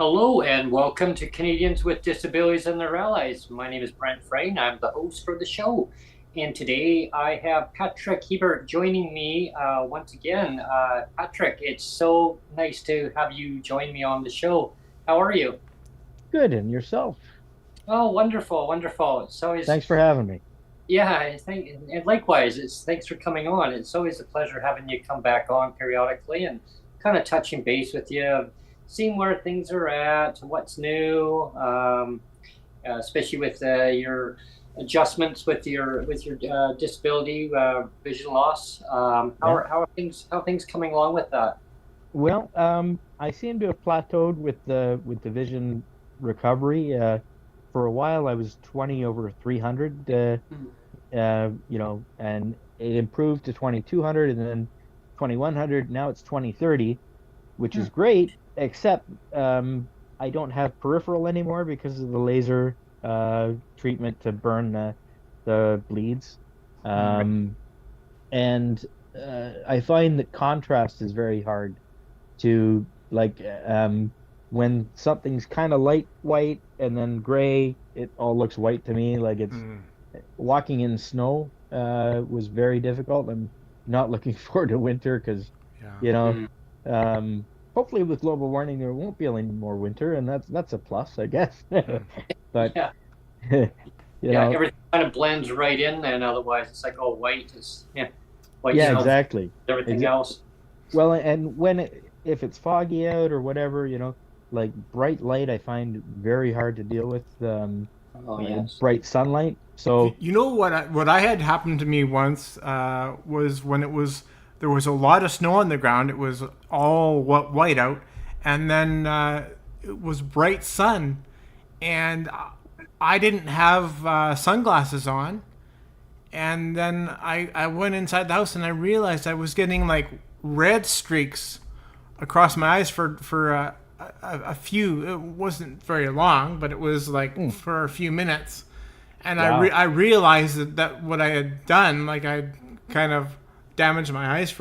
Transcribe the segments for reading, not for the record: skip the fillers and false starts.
Hello and welcome to Canadians with Disabilities and their Allies. My name is Brent Frain. I'm the host for the show. And today I have Patrick Hébert joining me once again. Patrick, it's so nice to have you join me on the show. How are you? Good, and yourself? Oh, wonderful, wonderful. Thanks for having me. Yeah, and likewise, thanks for coming on. It's always a pleasure having you come back on periodically and kind of touching base with you, seeing where things are at, what's new, especially with your adjustments with your disability, vision loss. How are things coming along with that? Well, I seem to have plateaued with the vision recovery. For a while, I was 20/300, and it improved to 2200, and then 2100. Now it's 20/30, which is great. Except I don't have peripheral anymore because of the laser treatment to burn the bleeds. And I find that contrast is very hard to, like, when something's kind of light white and then gray, it all looks white to me. Like it's walking in snow was very difficult. I'm not looking forward to winter because, hopefully with global warming there won't be any more winter, and that's a plus, I guess. But everything kind of blends right in, and otherwise it's like, oh, white is white. Yeah, exactly. Everything else. Well, and if it's foggy out or whatever, like bright light, I find very hard to deal with. Bright sunlight. So what I had happened to me once was when there was a lot of snow on the ground. It was all white out, and then it was bright sun, and I didn't have sunglasses on. And then I went inside the house and I realized I was getting like red streaks across my eyes for a few. It wasn't very long, but it was like for a few minutes. And wow. I realized that what I had done, like I kind of damaged my eyes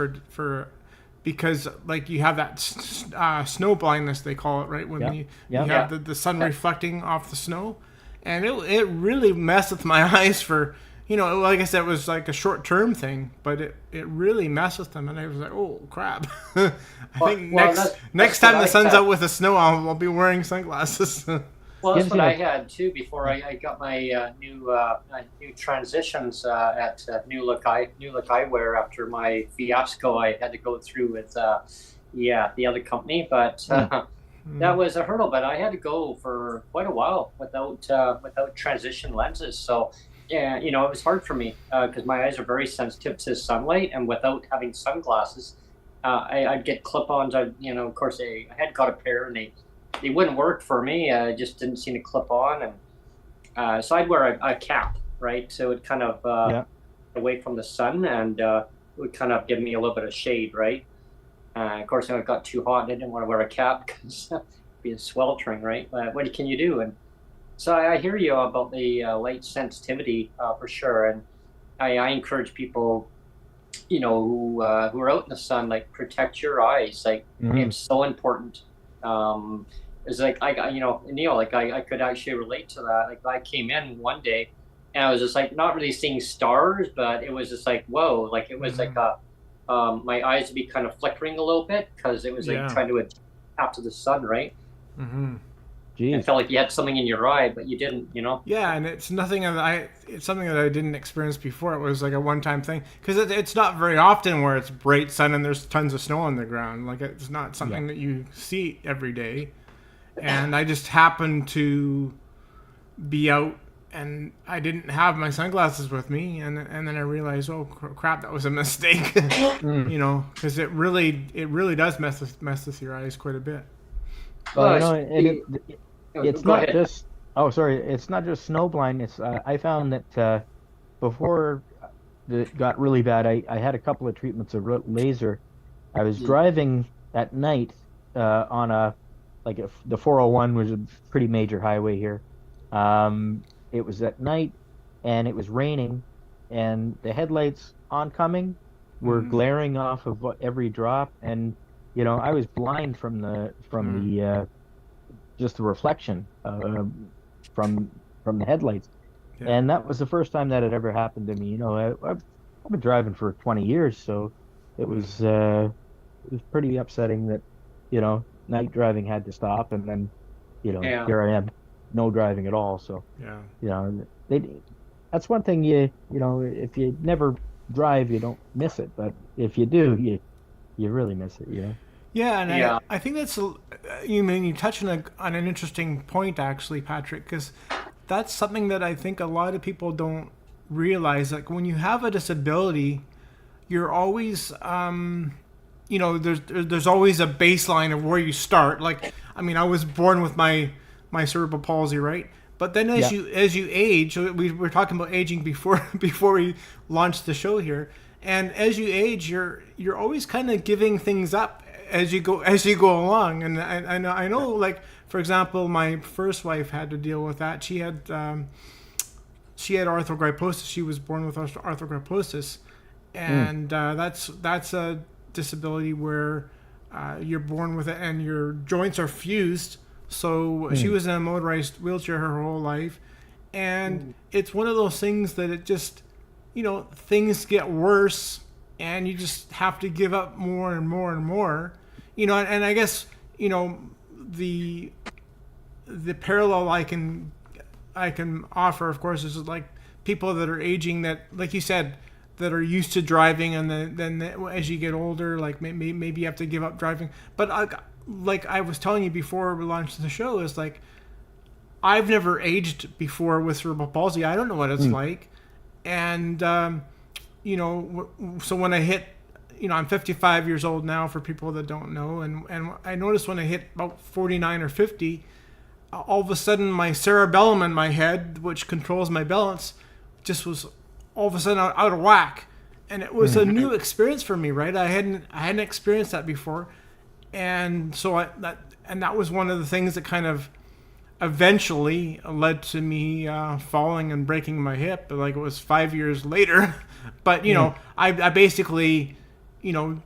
because like you have that snow blindness, they call it, right? When you have the sun reflecting off the snow, and it really messed with my eyes for, like I said, it was like a short-term thing, but it really messed with them, and I was like, oh crap. I think next time the sun's out with the snow, I'll be wearing sunglasses. Well, that's what I had too before I got my new transitions at New Look Eyewear after my fiasco I had to go through with the other company. But that was a hurdle. But I had to go for quite a while without transition lenses. So it was hard for me because my eyes are very sensitive to sunlight, and without having sunglasses, I'd get clip-ons. Of course, I had got a pair, and they wouldn't work for me. I just didn't seem to clip on, and so I'd wear a cap, right? So it kind of away from the sun, and it would kind of give me a little bit of shade, right? Of course, when it got too hot, I didn't want to wear a cap because it'd be sweltering, right? But what can you do? And so I hear you about the light sensitivity for sure, and I encourage people, who are out in the sun, like, protect your eyes. Like it's so important. It's like Neil, like I could actually relate to that. Like I came in one day and I was just like not really seeing stars, but it was just like, whoa, like it was like my eyes would be kind of flickering a little bit because it was like trying to adapt to the sun, right? I felt like you had something in your eye, but you didn't, Yeah, and it's something that I didn't experience before. It was like a one-time thing because it's not very often where it's bright sun and there's tons of snow on the ground. Like it's not something that you see every day. And I just happened to be out and I didn't have my sunglasses with me, and then I realized, oh crap, that was a mistake. You know, because it really does mess with your eyes quite a bit. Well, you know, and it's Go not ahead. just. Oh, sorry. It's not just snow blindness. I found that before it got really bad, I had a couple of treatments of laser. I was driving at night on the 401, was a pretty major highway here. It was at night, and it was raining, and the headlights oncoming were glaring off of every drop, and you know, I was blind from the just the reflection from the headlights. Yeah. And that was the first time that had ever happened to me. You know, I've been driving for 20 years, so it was pretty upsetting that, you know, night driving had to stop, and then, you know, here I am, no driving at all. So, you know, that's one thing you know, if you never drive, you don't miss it, but if you do, you really miss it, you know. Yeah, and I think that's you touch on an interesting point, actually, Patrick, because that's something that I think a lot of people don't realize. Like, when you have a disability, you're always you know, there's always a baseline of where you start. Like, I mean, I was born with my cerebral palsy, right? But then as you age, we were talking about aging before we launched the show here, and as you age, you're always kind of giving things up as you go along. And I know, like, for example, my first wife had to deal with that. She had arthrogryposis. She was born with arthrogryposis, and that's a disability where you're born with it and your joints are fused. So she was in a motorized wheelchair her whole life, and it's one of those things that it just, you know, things get worse, and you just have to give up more and more and more, you know. And I guess, you know, the parallel I can offer, of course, is like people that are aging, that, like you said, that are used to driving, and then as you get older, like maybe you have to give up driving. But like I was telling you before we launched the show, is like, I've never aged before with cerebral palsy. I don't know what it's like. And, you know, so when I hit, you know, I'm 55 years old now, for people that don't know. And I noticed when I hit about 49 or 50, all of a sudden my cerebellum in my head, which controls my balance, just was all of a sudden out of whack. And it was a new experience for me, right? I hadn't experienced that before. And so that was one of the things that kind of eventually led to me falling and breaking my hip. Like, it was 5 years later. But, you know, I basically, you know,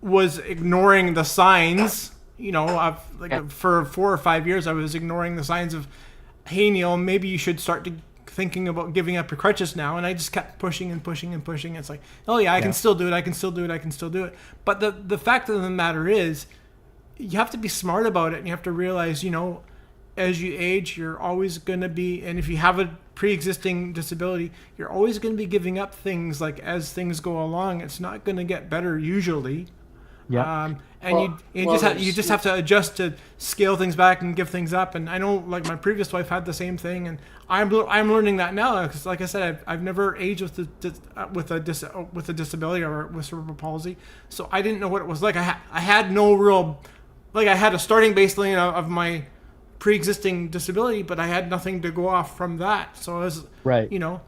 was ignoring the signs, you know, for 4 or 5 years, I was ignoring the signs of, hey, Neil, maybe you should start thinking about giving up your crutches now. And I just kept pushing and pushing and pushing. It's like, oh yeah, I can still do it. I can still do it. I can still do it. But the fact of the matter is, you have to be smart about it, and you have to realize, you know, as you age, you're always going to be, and if you have a pre-existing disability, you're always going to be giving up things. Like, as things go along, it's not going to get better usually. And you just have to adjust to scale things back and give things up. And I know, like, my previous wife had the same thing, and I'm learning that now, because, like I said, I've never aged with a disability or with cerebral palsy, so I didn't know what it was like. I had no real, like, I had a starting baseline of my pre-existing disability, but I had nothing to go off from that. So it was, you know.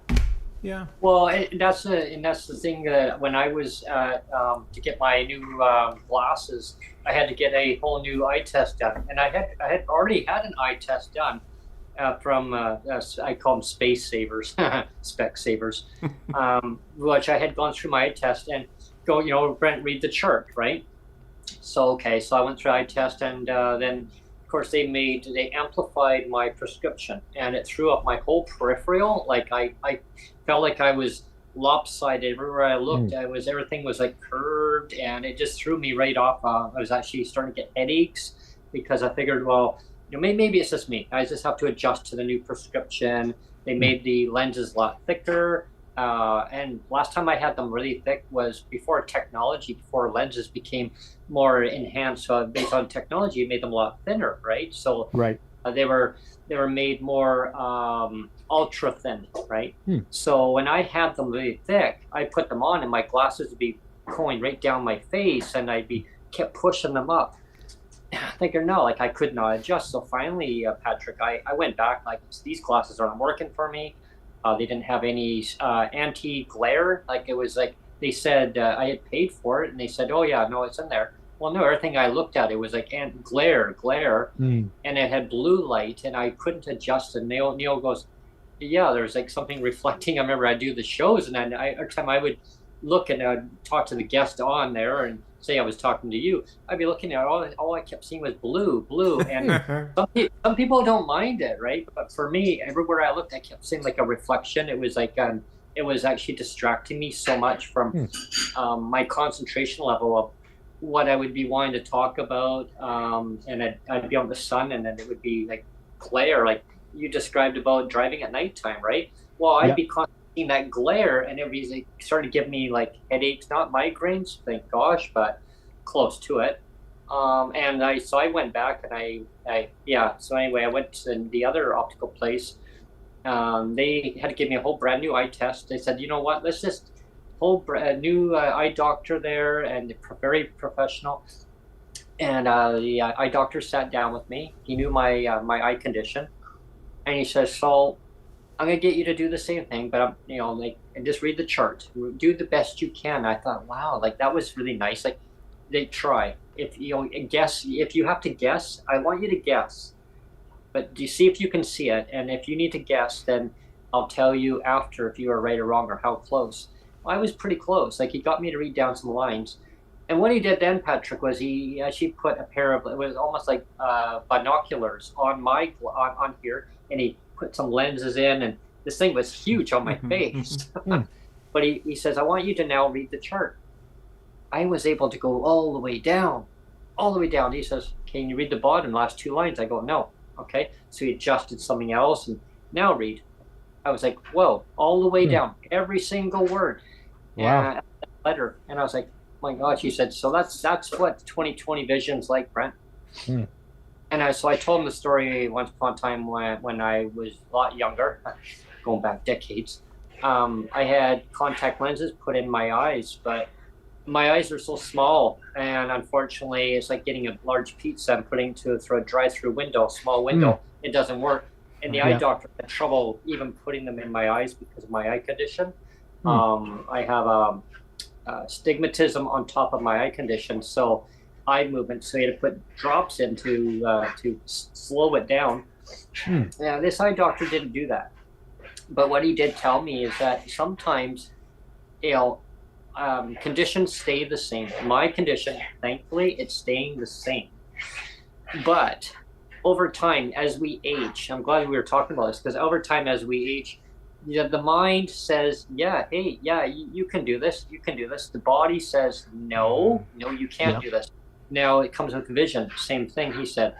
Yeah. Well, that's the thing that when I was to get my new glasses, I had to get a whole new eye test done, and I had already had an eye test done from I call them space savers, spec savers, which I had gone through my eye test and go, you know, Brent, read the chart, right? So I went through eye test, and then, of course, they amplified my prescription, and it threw up my whole peripheral. Like, I felt like I was lopsided everywhere I looked. Everything was like curved, and it just threw me right off. I was actually starting to get headaches, because I figured, well, you know, maybe it's just me. I just have to adjust to the new prescription. They made the lenses a lot thicker. And last time I had them really thick was before lenses became more enhanced. So based on technology, it made them a lot thinner, right? So They were made more ultra thin, right? So when I had them really thick, I put them on and my glasses would be going right down my face, and kept pushing them up. Thinking, no, like I could not adjust. So finally, Patrick, I went back, like, these glasses aren't working for me. They didn't have any anti-glare. Like, it was like, they said I had paid for it, and they said, oh yeah, no, it's in there. Well, no, everything I looked at, it was like glare, and it had blue light, and I couldn't adjust it. Neil goes, yeah, there's like something reflecting. I remember I do the shows, and then every time I would look and I'd talk to the guest on there and say I was talking to you, I'd be looking at all I kept seeing was blue, and some people don't mind it, right? But for me, everywhere I looked, I kept seeing like a reflection. It was like it was actually distracting me so much from my concentration level of what I would be wanting to talk about, and I'd be on the sun, and then it would be like glare, like you described about driving at nighttime, right? Well, I'd be seeing that glare, and it would be like, started to give me like headaches, not migraines, thank gosh, but close to it. And I went back, and so anyway, I went to the other optical place. They had to give me a whole brand new eye test. They said, you know what, let's just new eye doctor there, and very professional. And the eye doctor sat down with me. He knew my my eye condition, and he says, so I'm gonna get you to do the same thing, but I'm, and just read the chart, do the best you can. I thought, wow, like that was really nice. Like, they try. If guess, if you have to guess, I want you to guess, but do you see if you can see it? And if you need to guess, then I'll tell you after if you are right or wrong or how close. Well, I was pretty close. Like, he got me to read down some lines. And what he did then, Patrick, was he actually put a pair of, it was almost like binoculars on on here, and he put some lenses in, and this thing was huge on my face. But he says, I want you to now read the chart. I was able to go all the way down. He says, can you read the bottom last two lines? I go, no. Okay. So he adjusted something else, and now read. I was like, whoa, all the way down, every single word. Wow. Letter. And I was like, my gosh, he said, so that's what 20/20 vision's like, Brent. And so I told him the story once upon a time when I was a lot younger, going back decades. I had contact lenses put in my eyes, but my eyes are so small, and unfortunately, it's like getting a large pizza and putting it through a drive-through window, small window. It doesn't work. And the eye doctor had trouble even putting them in my eyes because of my eye condition. I have stigmatism on top of my eye condition, so eye movement. So he had to put drops in to slow it down. Yeah, this eye doctor didn't do that. But what he did tell me is that sometimes, conditions stay the same. My condition, thankfully, it's staying the same. But over time, as we age, I'm glad we were talking about this, because over time, as we age, the mind says, you can do this, you can do this. The body says, no, you can't do this. Now it comes with vision, same thing. He said,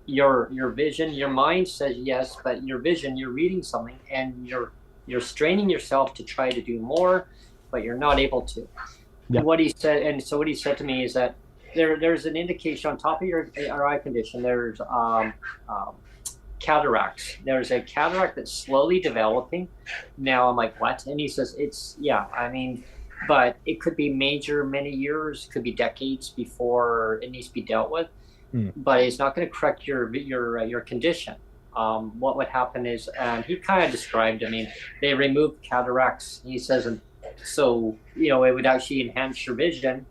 your vision, your mind says yes, but your vision, you're reading something, and you're straining yourself to try to do more, but you're not able to. What he said to me is that there's an indication on top of your eye condition. There's cataracts. There's a cataract that's slowly developing. Now I'm like, what? And he says, but it could be major, many years, could be decades before it needs to be dealt with. But it's not going to correct your condition. What would happen is, he kind of described, they removed cataracts, he says, and so, it would actually enhance your vision,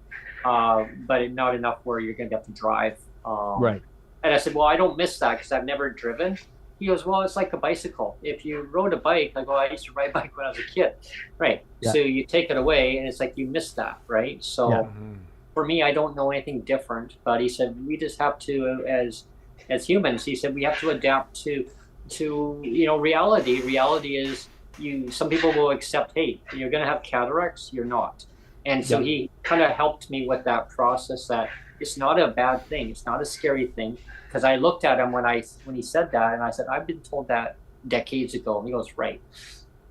but not enough where you're going to have to drive. Right. And I said, well, I don't miss that because I've never driven. He goes, well, it's like a bicycle. If you rode a bike, I go, I used to ride a bike when I was a kid. Right. So you take it away, and it's like you miss that. Right. So for me, I don't know anything different. But he said, we just have to, as humans, he said, we have to adapt to reality. Reality is, some people will accept, hey, you're going to have cataracts, you're not. And so he kind of helped me with that process, that it's not a bad thing. It's not a scary thing. Because I looked at him when he said that, and I said, I've been told that decades ago. And he goes, right.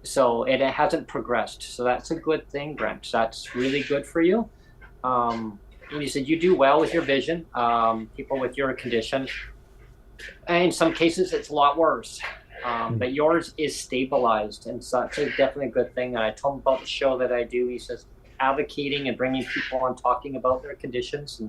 So it hasn't progressed. So that's a good thing, Brent. That's really good for you. And he said, you do well with your vision. People with your condition, And in some cases, it's a lot worse. But yours is stabilized, and so it's definitely a good thing. And I told him about the show that I do. He says advocating and bringing people on, talking about their conditions,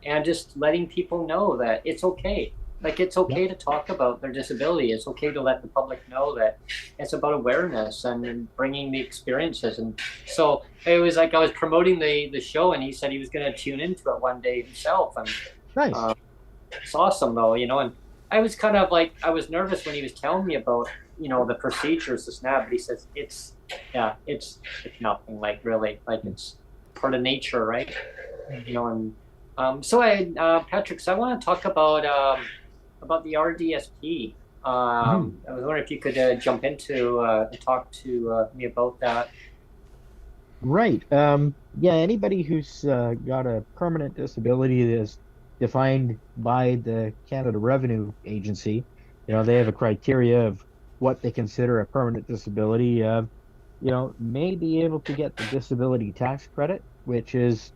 and just letting people know that it's okay. Like, it's okay to talk about their disability. It's okay to let the public know that it's about awareness and bringing the experiences. And so it was like I was promoting the show, and he said he was going to tune into it one day himself. And Nice. it's awesome, though, and I was kind of like, I was nervous when he was telling me about, the procedures, this and that, but he says, it's nothing, like, really, like, it's part of nature, right? And so Patrick, so I want to talk about the RDSP. I was wondering if you could jump into and talk to me about that. Right. Yeah, anybody who's got a permanent disability that is defined by the Canada Revenue Agency, they have a criteria of what they consider a permanent disability, may be able to get the disability tax credit, which is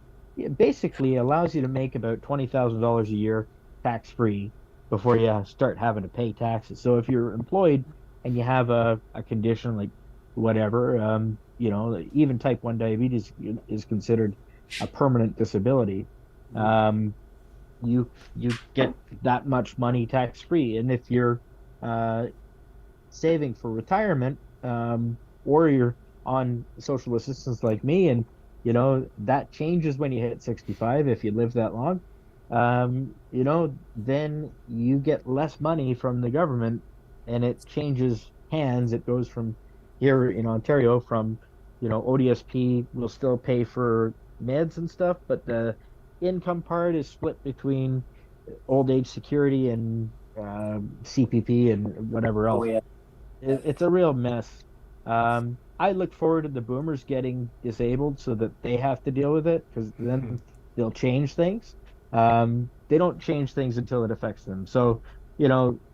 basically allows you to make about $20,000 a year tax-free before you start having to pay taxes. So if you're employed and you have a condition like whatever, even type 1 diabetes is considered a permanent disability. You get that much money tax free, and if you're saving for retirement, or you're on social assistance like me, and that changes when you hit 65 if you live that long, then you get less money from the government, and it changes hands. It goes from here in Ontario from, ODSP will still pay for meds and stuff, but the income part is split between old age security and CPP and whatever else. Oh, yeah. It's a real mess. I look forward to the boomers getting disabled so that they have to deal with it, because then they'll change things. They don't change things until it affects them. So,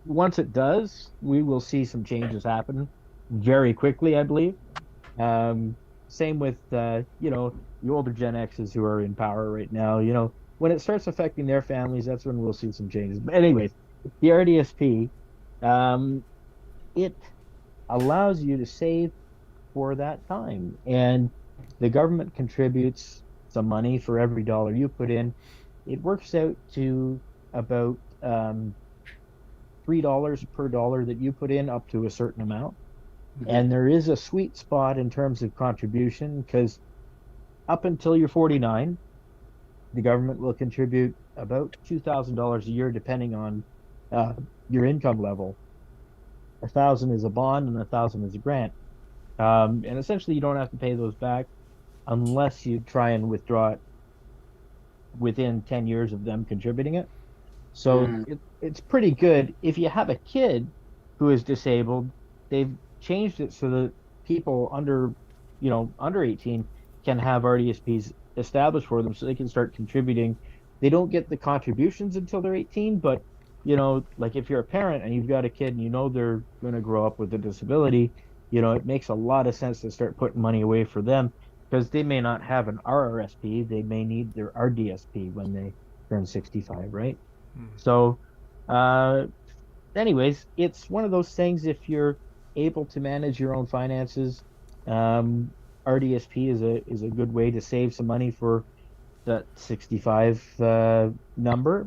once it does, we will see some changes happen very quickly, I believe. Same with, the older Gen X's who are in power right now. When it starts affecting their families, that's when we'll see some changes. But anyways, the RDSP, it allows you to save for that time, and the government contributes some money for every dollar you put in. It works out to about $3 per dollar that you put in, up to a certain amount. And there is a sweet spot in terms of contribution, because up until you're 49, the government will contribute about $2,000 a year, depending on your income level. 1,000 is a bond and 1,000 is a grant. And essentially, you don't have to pay those back unless you try and withdraw it within 10 years of them contributing it. So it's pretty good. If you have a kid who is disabled, they've changed it so that people under 18 can have RDSPs established for them, so they can start contributing. They don't get the contributions until they're 18, but like if you're a parent and you've got a kid and they're going to grow up with a disability, it makes a lot of sense to start putting money away for them, because they may not have an RRSP. They may need their RDSP when they turn 65, right? So anyways, it's one of those things. If you're able to manage your own finances, RDSP is a good way to save some money for that 65 number.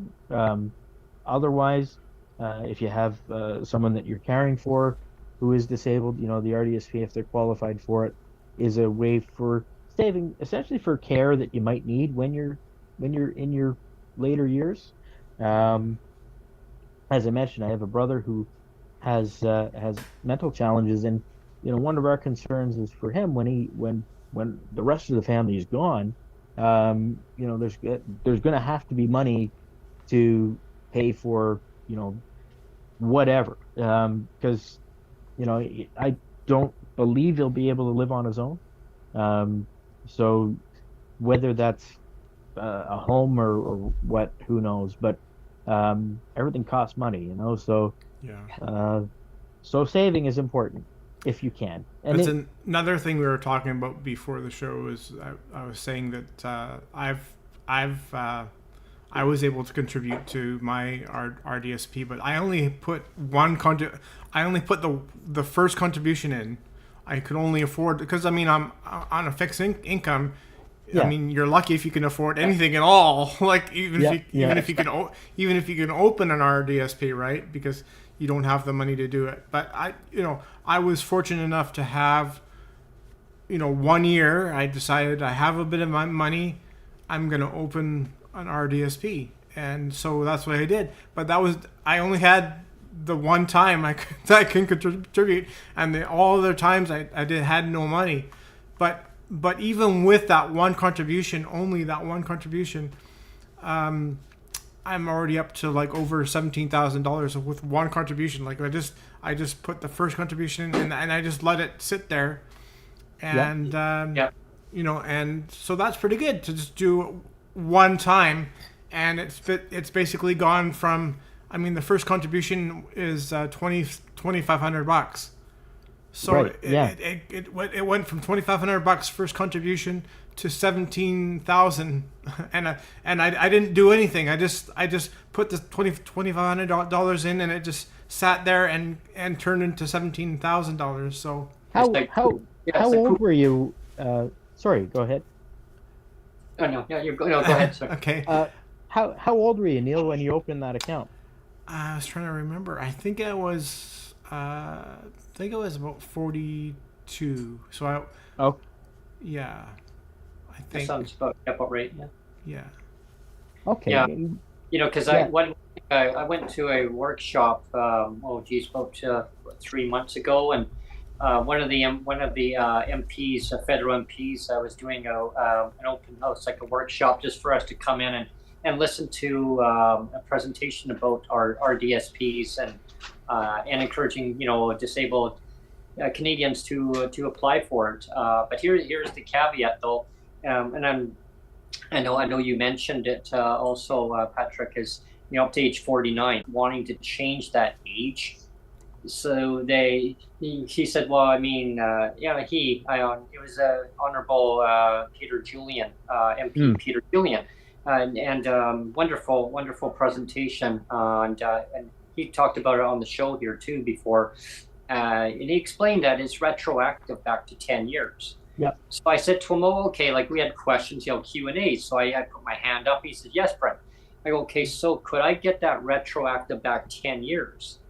Otherwise, if you have someone that you're caring for who is disabled, the RDSP, if they're qualified for it, is a way for saving, essentially for care that you might need when you're in your later years. As I mentioned, I have a brother who has mental challenges, and one of our concerns is for him when the rest of the family is gone. There's going to have to be money to pay for whatever, because I don't believe he'll be able to live on his own. So whether that's a home or what, who knows? But everything costs money, so Yeah. So saving is important if you can. And That's another thing we were talking about before the show. Is I was saying that I was able to contribute to my RDSP, but I only put I only put the first contribution in. I could only afford, because I mean I'm on a fixed income. Yeah. I mean, you're lucky if you can afford anything at all. Like even if you can open an RDSP, right? Because you don't have the money to do it. But I was fortunate enough to have, 1 year. I decided I have a bit of my money. I'm gonna open an RDSP, and so that's what I did. But I only had the one time I can contribute, and all other times I had no money. But even with that one contribution, only that one contribution, I'm already up to like over $17,000 with one contribution. Like I just put the first contribution in, and I just let it sit there, and and so that's pretty good to just do one time, and it's basically gone from. I mean, the first contribution is $2,500. So Right, it went from $2,500 first contribution to $17,000, and I didn't do anything. I just put the $2,500 in, and it just sat there and turned into $17,000. So how old were you? Sorry, go ahead. Oh no, yeah, go ahead, sir. Okay. How old were you, Neil, when you opened that account? I was trying to remember. I think I was about 42. So yeah, I think That sounds about right. Yeah. Okay. Yeah. Because I went to a workshop. About 3 months ago, and one of the MPs, federal MPs, was doing an open house, like a workshop, just for us to come in and listen to a presentation about our RDSPs and encouraging disabled Canadians to apply for it. But here's the caveat though, and I know you mentioned it also, Patrick, is up to age 49, wanting to change that age. So he said, well, I mean, it was Honorable Peter Julian, MP Peter Julian. And wonderful presentation, and he talked about it on the show here too before, and he explained that it's retroactive back to 10 years. Yeah. So I said to him, oh, okay, like we had questions, Q&A. So I put my hand up. He said, yes, Brent. I go, okay, so could I get that retroactive back 10 years?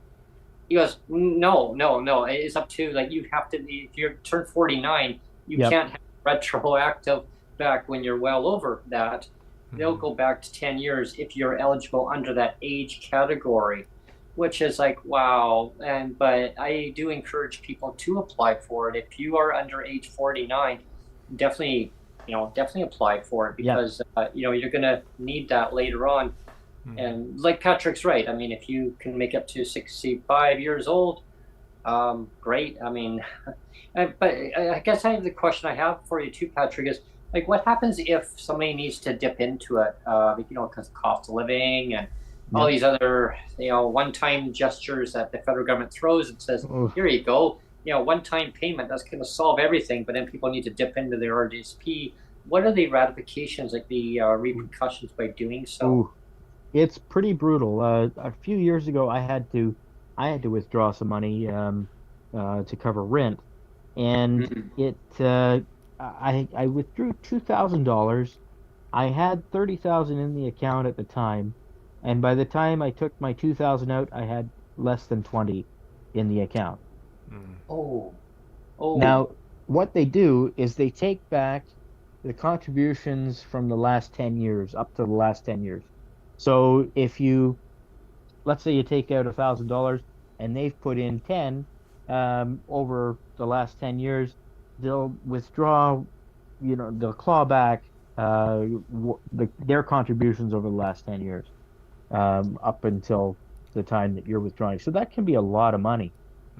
He goes, no. It's up to, like, you have to, if you turn 49, you can't have retroactive back when you're well over that. They'll go back to 10 years if you're eligible under that age category, which is like, wow. But I do encourage people to apply for it. If you are under age 49, definitely apply for it, because you're going to need that later on. And like Patrick's right. I mean, if you can make up to 65 years old, great. I mean, but I guess the question I have for you too, Patrick, is, like, what happens if somebody needs to dip into it, because of cost of living and all these other, one-time gestures that the federal government throws and says, here you go, one-time payment, that's going to solve everything, but then people need to dip into their RDSP. What are the ratifications, like the repercussions by doing so? Ooh, it's pretty brutal. A few years ago, I had to withdraw some money to cover rent, and I withdrew $2,000. I had $30,000 in the account at the time, and by the time I took my $2,000 out, I had less than $20 in the account. Oh. Now, what they do is they take back the contributions from the last 10 years, up to the last 10 years. So if let's say you take out $1,000 and they've put in 10 over the last 10 years, they'll withdraw, they'll claw back their contributions over the last 10 years, up until the time that you're withdrawing. So that can be a lot of money,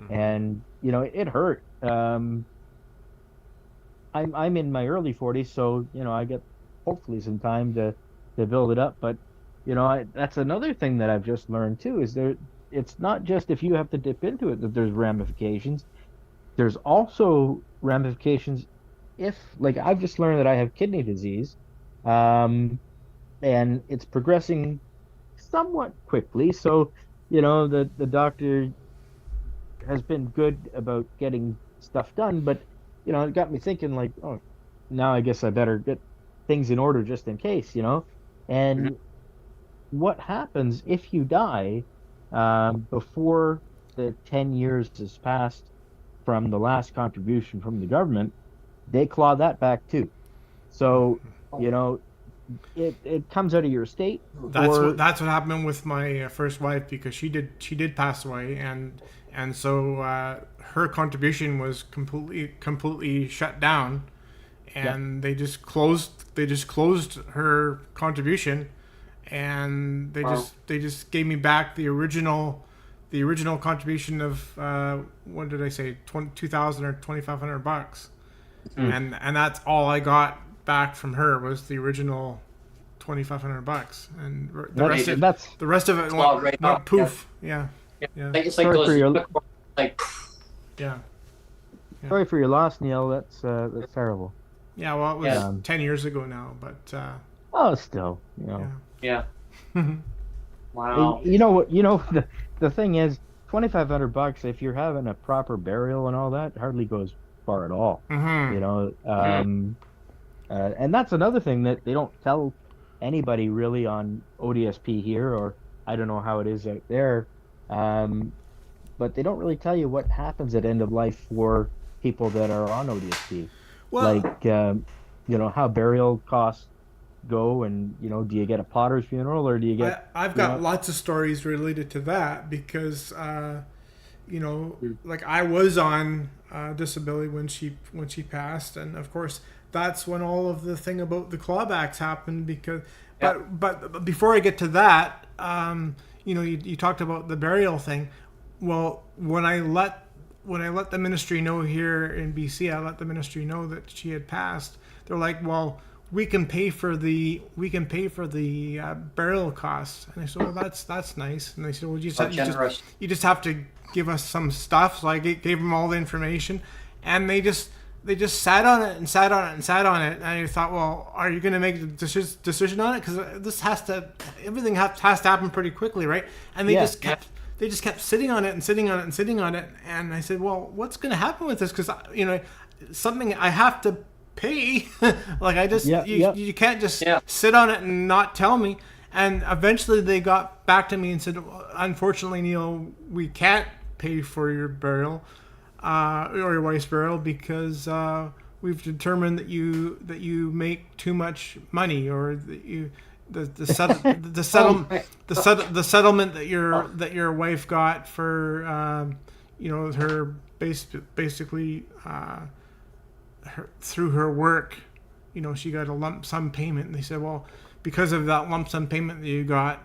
and it hurt. I'm in my early 40s, so I get hopefully some time to build it up. But that's another thing that I've just learned too, is it's not just if you have to dip into it that there's ramifications. There's also ramifications if, like, I've just learned that I have kidney disease, and it's progressing somewhat quickly. So, the doctor has been good about getting stuff done, but it got me thinking like, oh, now I guess I better get things in order just in case. Mhm. And what happens if you die before the 10 years has passed from the last contribution from the government? They claw that back too. So, you know, it comes out of your estate, or That's what happened with my first wife, because she did pass away, and so her contribution was completely shut down, yeah, and they just closed her contribution, and Wow. they just gave me back the original contribution of what did I say, 2,000 or $2,500, Mhm. and that's all I got back from her was the original $2,500, and the that's rest They of just that's the rest of it clawed right off. went Yeah. poof. Yeah, Yeah. yeah, It's like sorry for those your unicorns, like yeah, yeah. sorry for your loss, Neil. That's terrible. Yeah, well, it was yeah, 10 years ago now, but Oh, still, yeah. yeah. Wow. You know what? The thing is, $2,500. If you're having a proper burial and all that, hardly goes far at all. Mm-hmm. You know, Mhm. and that's another thing that they don't tell anybody really on ODSP here, or I don't know how it is out there. Um, but they don't really tell you what happens at end of life for people that are on ODSP. Well, Like, how burial costs go, and do you get a potter's funeral, or do you get, I've you got know, lots of stories related to that, because Mhm. like I was on disability when she passed, and of course that's when all of the thing about the clawbacks happened. Because, Yeah. but before I get to that, you talked about the burial thing. Well, when I let the ministry know here in BC, I let the ministry know that she had passed. They're like, well, we can pay for the burial costs. And I said, well, that's nice. And they said, well, How generous. you just have to give us some stuff. So I gave them all the information, and they just sat on it and sat on it and sat on it. And I thought, well, are you going to make a decision on it? Because everything has to happen pretty quickly, right? And they yeah, just kept they just kept sitting on it and sitting on it and sitting on it. And I said, well, what's going to happen with this? Because something I have to pay. Like, I just yeah, you, yeah. you can't just Yeah. sit on it and not tell me. And eventually they got back to me and said, unfortunately, Neil, we can't pay for your burial, or your wife's burial, because we've determined that you make too much money, or that you the Oh my. the settlement that Oh, your wife got for her basically through her work, she got a lump sum payment, and they said, well, because of that lump sum payment that you got,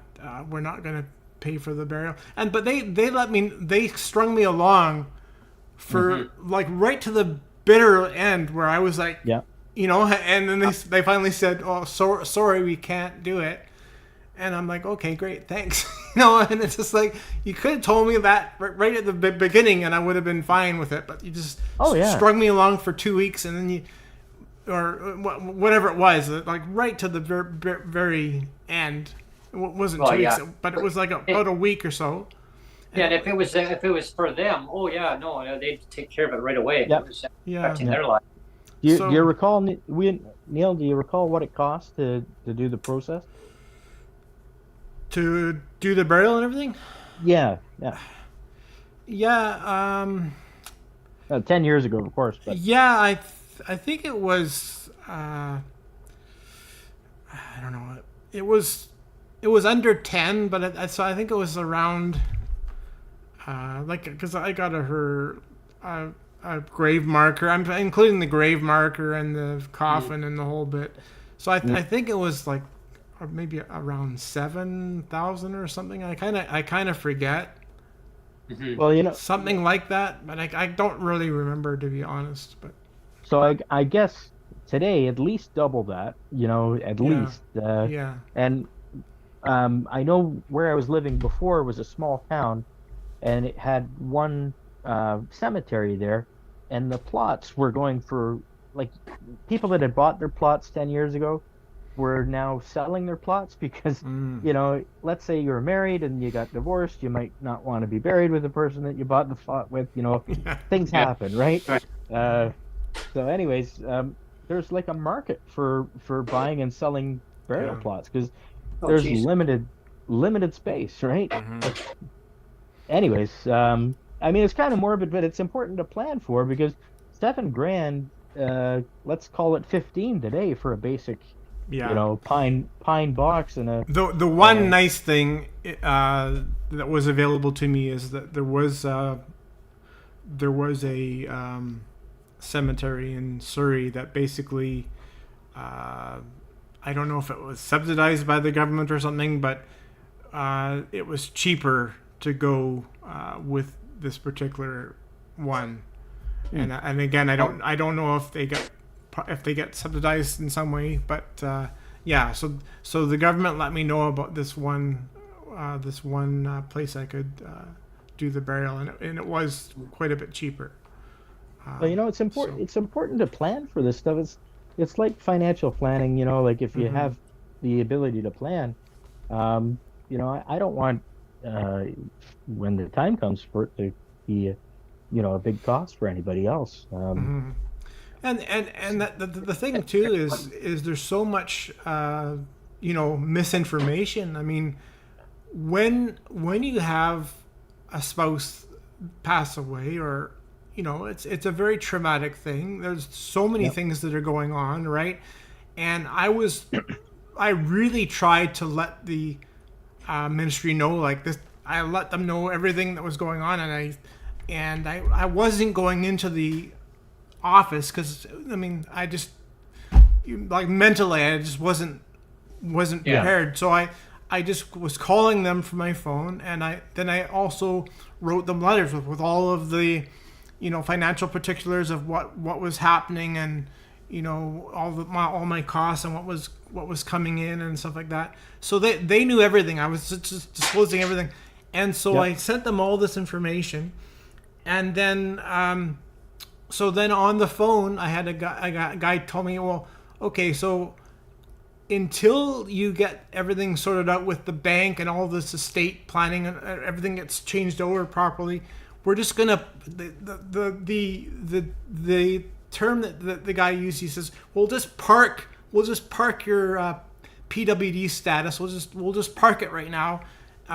we're not going to pay for the burial. But they strung me along for mhm. like right to the bitter end, where I was like, Yeah. and then they finally said, oh, sorry, we can't do it. And I'm like, okay, great, thanks. And it's just like, you could have told me that right at the beginning, and I would have been fine with it. But you just Oh, yeah. strung me along for 2 weeks, and then or whatever it was, like right to the very end. It wasn't Well, 2 weeks, yeah. but it was like It, about a week or so. yeah, And and if it was for them, oh yeah, no, they'd take care of it right away. It Yep. was yeah, affecting Yeah. their life. Do you so recall, Neil? Do you recall what it cost to do the process? to do the burial and everything, Yeah, yeah. yeah, 10 years ago, of course, but yeah, I think it was I don't know, it was under 10, but so I think it was around like, because I got a grave marker. I'm including the grave marker and the coffin and the whole bit. So I think it was like, or maybe around 7,000 or something. I kind of forget, Mhm. well, something like that, but I don't really remember, to be honest. But so I guess today at least double that. At yeah, least. yeah, And I know where I was living before was a small town, and it had one cemetery there, and the plots were going for, like, people that had bought their plots 10 years ago. were now selling their plots because, you know, let's say you're married and you got divorced, you might not want to be buried with the person that you bought the plot with, you know, things happen, right? So anyways, there's like a market for buying and selling burial plots because there's limited space, right? Anyways, I mean, it's kind of morbid, but it's important to plan for because $7,000, let's call it 15 today for a basic, you know, pine box and a. The one nice thing that was available to me is that there was a cemetery in Surrey that basically, I don't know if it was subsidized by the government or something, but it was cheaper to go with this particular one. And again, I don't know if they get subsidized in some way, but so the government let me know about this one place I could do the burial, and it was quite a bit cheaper. But you know, it's important. It's important to plan for this stuff. It's like financial planning. You know, like if you have the ability to plan, you know, I don't want when the time comes for it to be, you know, a big cost for anybody else. And the thing too is there's so much you know, misinformation. I mean, when you have a spouse pass away, or you know, it's a very traumatic thing. There's so many things that are going on, right? And I really tried to let the ministry know like this. I let them know everything that was going on, and I wasn't going into the office because I mean I just like mentally I just wasn't prepared. So I just was calling them from my phone, and I also wrote them letters with all of the, you know, financial particulars of what was happening, and you know, all my costs and what was coming in and stuff like that. So they knew everything. I was just disclosing everything. And so I sent them all this information, and then so then on the phone I had a guy told me, well, okay, so until you get everything sorted out with the bank and all this estate planning and everything gets changed over properly, we're just gonna the term that the guy used, he says, we'll just park your PWD status. We'll just park it right now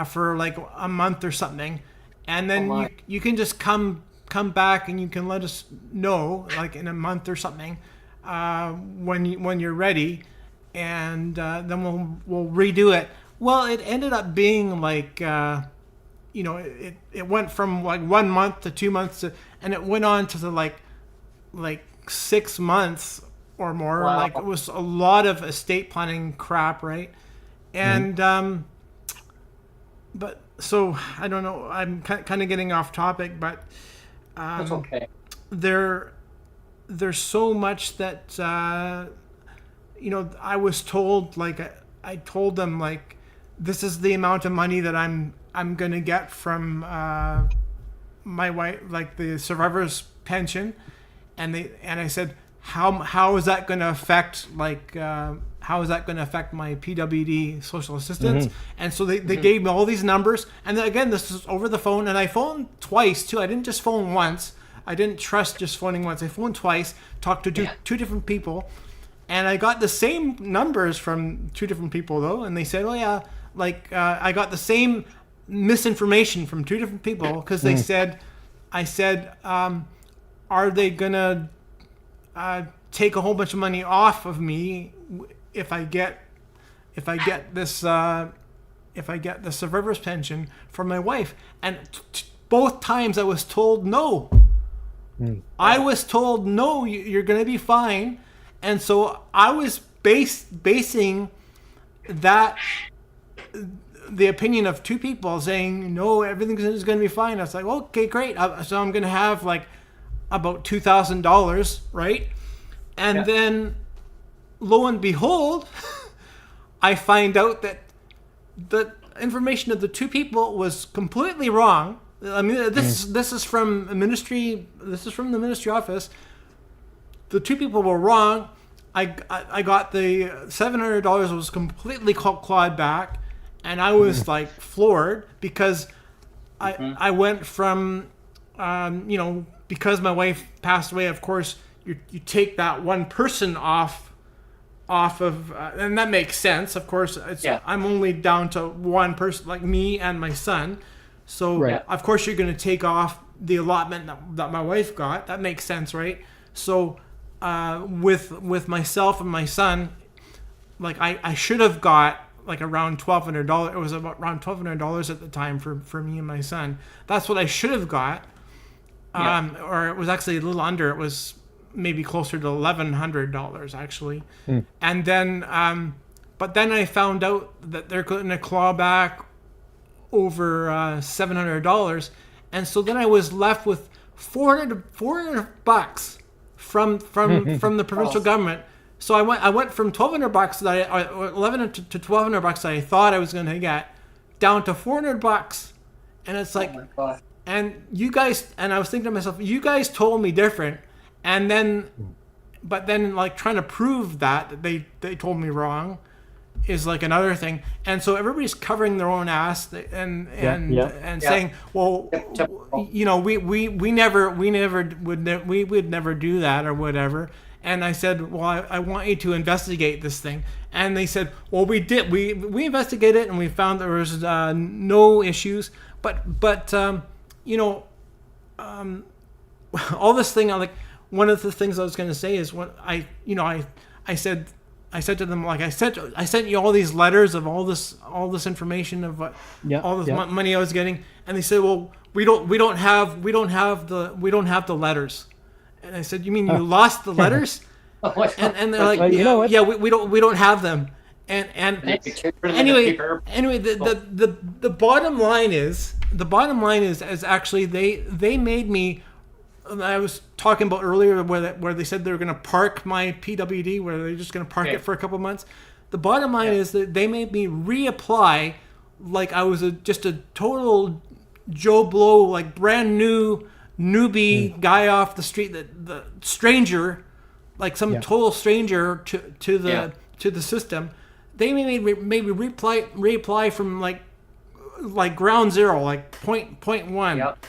for like a month or something, and then you can just come back and you can let us know like in a month or something when you're ready, and then we'll redo it. Well, it ended up being like you know, it went from like 1 month to 2 months and it went on to the like 6 months or more. Wow. Like it was a lot of estate planning crap, right? And but so I don't know, I'm kind of getting off topic, but That's okay. There's so much that you know, I was told, like I told them like this is the amount of money that I'm gonna get from my wife, like the survivor's pension, and I said, how is that gonna affect like how is that gonna affect my PWD social assistance? And so they gave me all these numbers, and then again, this is over the phone, and I phoned twice too. I didn't just phone once. I didn't trust just phoning once. I phoned twice, talked to two different people, and I got the same numbers from two different people though, and they said, oh yeah, like I got the same misinformation from two different people because they said, I said, are they gonna take a whole bunch of money off of me if I get this the survivor's pension for my wife? And both times I was told no. I was told no, you're gonna be fine. And so I was basing that the opinion of two people saying no, everything is going to be fine. I was like, okay, great. So I'm going to have like about $2,000, right? And then lo and behold, I find out that the information of the two people was completely wrong. I mean, this is from a ministry. This is from the ministry office. The two people were wrong. I got the $700 was completely clawed back, and I was like floored because I went from because my wife passed away. Of course, you take that one person off of, and that makes sense. Of course, I'm only down to one person, like me and my son. So of course you're going to take off the allotment that my wife got. That makes sense, right? So with myself and my son, like I should have got like around $1,200. It was about around $1,200 at the time for me and my son. That's what I should have got. Or it was actually a little under. It was maybe closer to $1,100 actually. And then but then I found out that they're going to claw back over $700, and so then I was left with $400 from the provincial government. So I went from $1,200 that $1,100 to $1,200 that I thought I was going to get, down to $400, and it's like, and you guys, and I was thinking to myself, you guys told me different, and then, but then like trying to prove that they told me wrong is like another thing. And so everybody's covering their own ass and saying, well, we would never do that or whatever. And I said, well, I want you to investigate this thing. And they said, well, we did. We investigated it and we found there was no issues. But all this thing, like one of the things I was going to say is what I said to them, like I sent you all these letters of all this information of what all this money I was getting, and they said, well, we don't have the letters. And I said, you mean you lost the letters? And they're like, you know what? Yeah, we don't have them. And anyway, the bottom line is actually they made me. I was talking about earlier where they said they were going to park my PWD, where they're just going to park it for a couple of months. The bottom line is that they made me reapply like I was just a total Joe Blow, like brand new newbie guy off the street, the stranger, like some total stranger to the system. They made me reapply from like ground zero, like point one. Yep.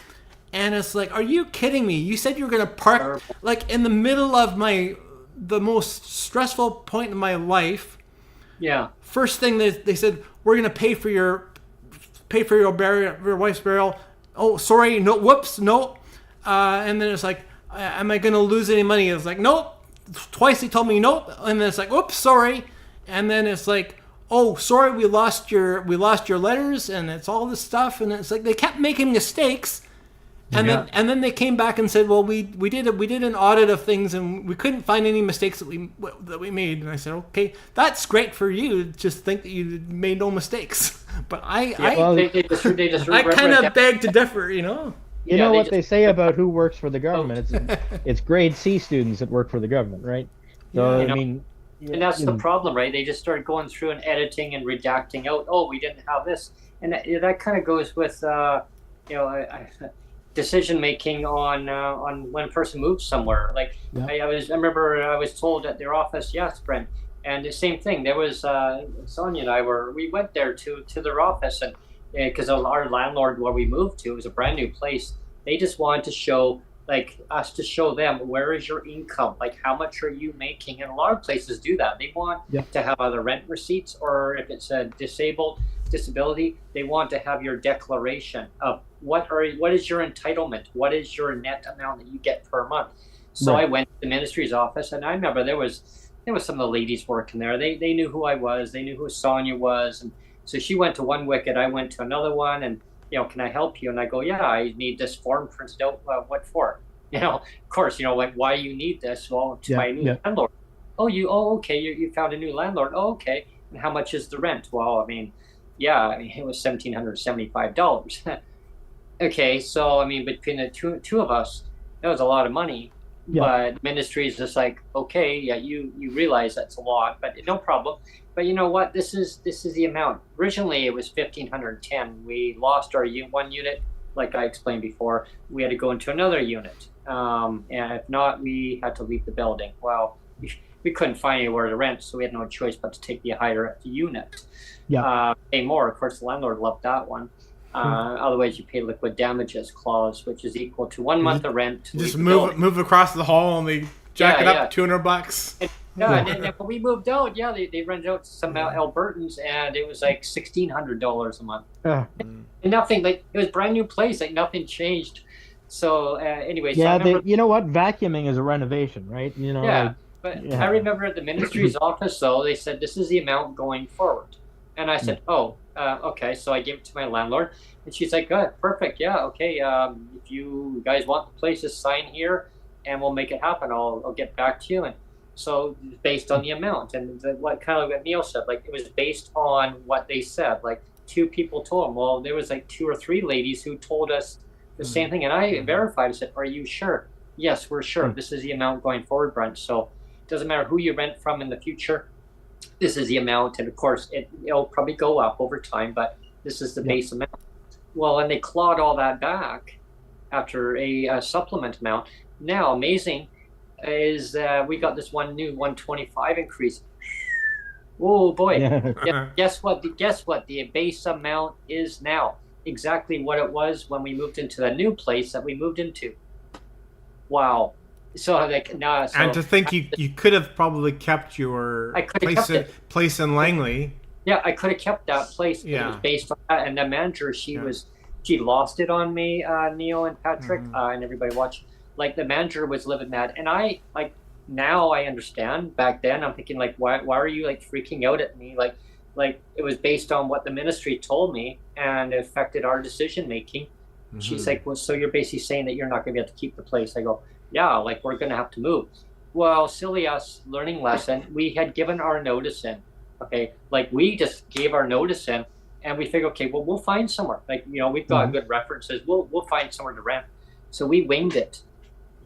And it's like, are you kidding me? You said you were going to park like in the middle of the most stressful point in my life. Yeah. First thing they said, we're going to pay for your burial, your wife's burial. Oh, sorry. No, whoops. No. And then it's like, am I going to lose any money? It's like, nope. Twice they told me nope. And then it's like, oops, sorry. And then it's like, oh, sorry, we lost your letters, and it's all this stuff. And it's like, they kept making mistakes. And then they came back and said, well, we did an audit of things and we couldn't find any mistakes that we made. And I said, okay, that's great for you. Just think that you made no mistakes. But I kind of beg to differ, you know. You know what they say about who works for the government? It's grade C students that work for the government, right? So I mean, and that's the problem, right? They just started going through and editing and redacting out. Oh, we didn't have this, and that kind of goes with decision making on when a person moves somewhere. Like I remember I was told at their office, yes, Brent, and the same thing. There was Sonia and I we went there to their office, and because our landlord where we moved to, it was a brand new place. They just wanted to show us to show them, where is your income, like how much are you making, and a lot of places do that. They want to have either rent receipts, or if it's a disability, they want to have your declaration of what is your entitlement, what is your net amount that you get per month. So I went to the ministry's office, and I remember there was some of the ladies working there. They knew who I was, they knew who Sonia was, and so she went to one wicket, I went to another one, and can I help you? And I go, yeah, I need this form printed out. What for? Of course, like, why you need this? Well, to my new landlord. Oh, okay, you found a new landlord. Oh, okay. And how much is the rent? Well, I mean, it was $1,775. Okay, so between the two of us, that was a lot of money. But ministry is just like, okay, you realize that's a lot, but no problem. But you know what? This is the amount. Originally, it was $1,510. We lost our one unit, like I explained before. We had to go into another unit, and if not, we had to leave the building. Well, we couldn't find anywhere to rent, so we had no choice but to take the higher unit. Yeah. Pay more. Of course, the landlord loved that one. Otherwise, you pay liquid damages clause, which is equal to 1 month of rent. Just move across the hall and they jack it up $200. And when we moved out, they rented out to some Albertans, and it was like $1,600 a month. And nothing, like, it was a brand new place, like nothing changed. So anyway, you know what? Vacuuming is a renovation, right? You know. I remember at the ministry's office, though, they said this is the amount going forward, and I said, okay. So I gave it to my landlord, and she's like, good, perfect, okay. If you guys want the place, just sign here, and we'll make it happen. I'll get back to you. And so based on the amount, and what kind of what Neil said, like it was based on what they said. Like 2 people told him. Well, there was like 2 or 3 ladies who told us the same thing, and I verified. I said, "Are you sure?" Yes, we're sure. This is the amount going forward, Brent. So it doesn't matter who you rent from in the future. This is the amount, and of course, it'll probably go up over time, but this is the base amount. Well, and they clawed all that back after a supplement amount. Now, amazing is we got this one new 125 increase. Oh boy! Guess what? Guess what? The base amount is now exactly what it was when we moved into the new place that we moved into. Wow. So like now, and to think you could have probably kept your place in Langley. Yeah, I could have kept that place. Yeah. It was based on that, and the manager, she lost it on me, Neil and Patrick, and everybody watching. Like the manager was living that, and I like now I understand. Back then, I'm thinking like, why are you like freaking out at me? Like it was based on what the ministry told me, and it affected our decision making. She's like, well, so you're basically saying that you're not going to be able to keep the place? I go, yeah, like we're going to have to move. Well, silly us, learning lesson. We had given our notice in. Okay, like we just gave our notice in, and we figured, okay, well, we'll find somewhere. Like we've got good references. We'll find somewhere to rent. So we winged it.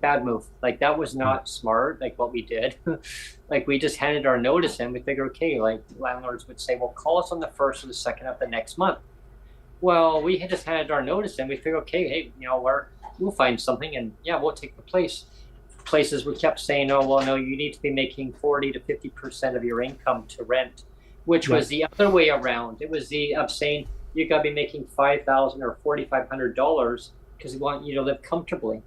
Bad move. Like that was not smart. Like what we did. Like we just handed our notice in. We figured, okay, like landlords would say, well, call us on the 1st or the 2nd of the next month. Well, we had just handed our notice in. We figured, okay, hey, we'll find something, and we'll take the place. Places we kept saying, oh, well, no, you need to be making 40 to 50% of your income to rent, which was the other way around. It was of saying you got to be making $5,000 or $4,500 because we want you to live comfortably.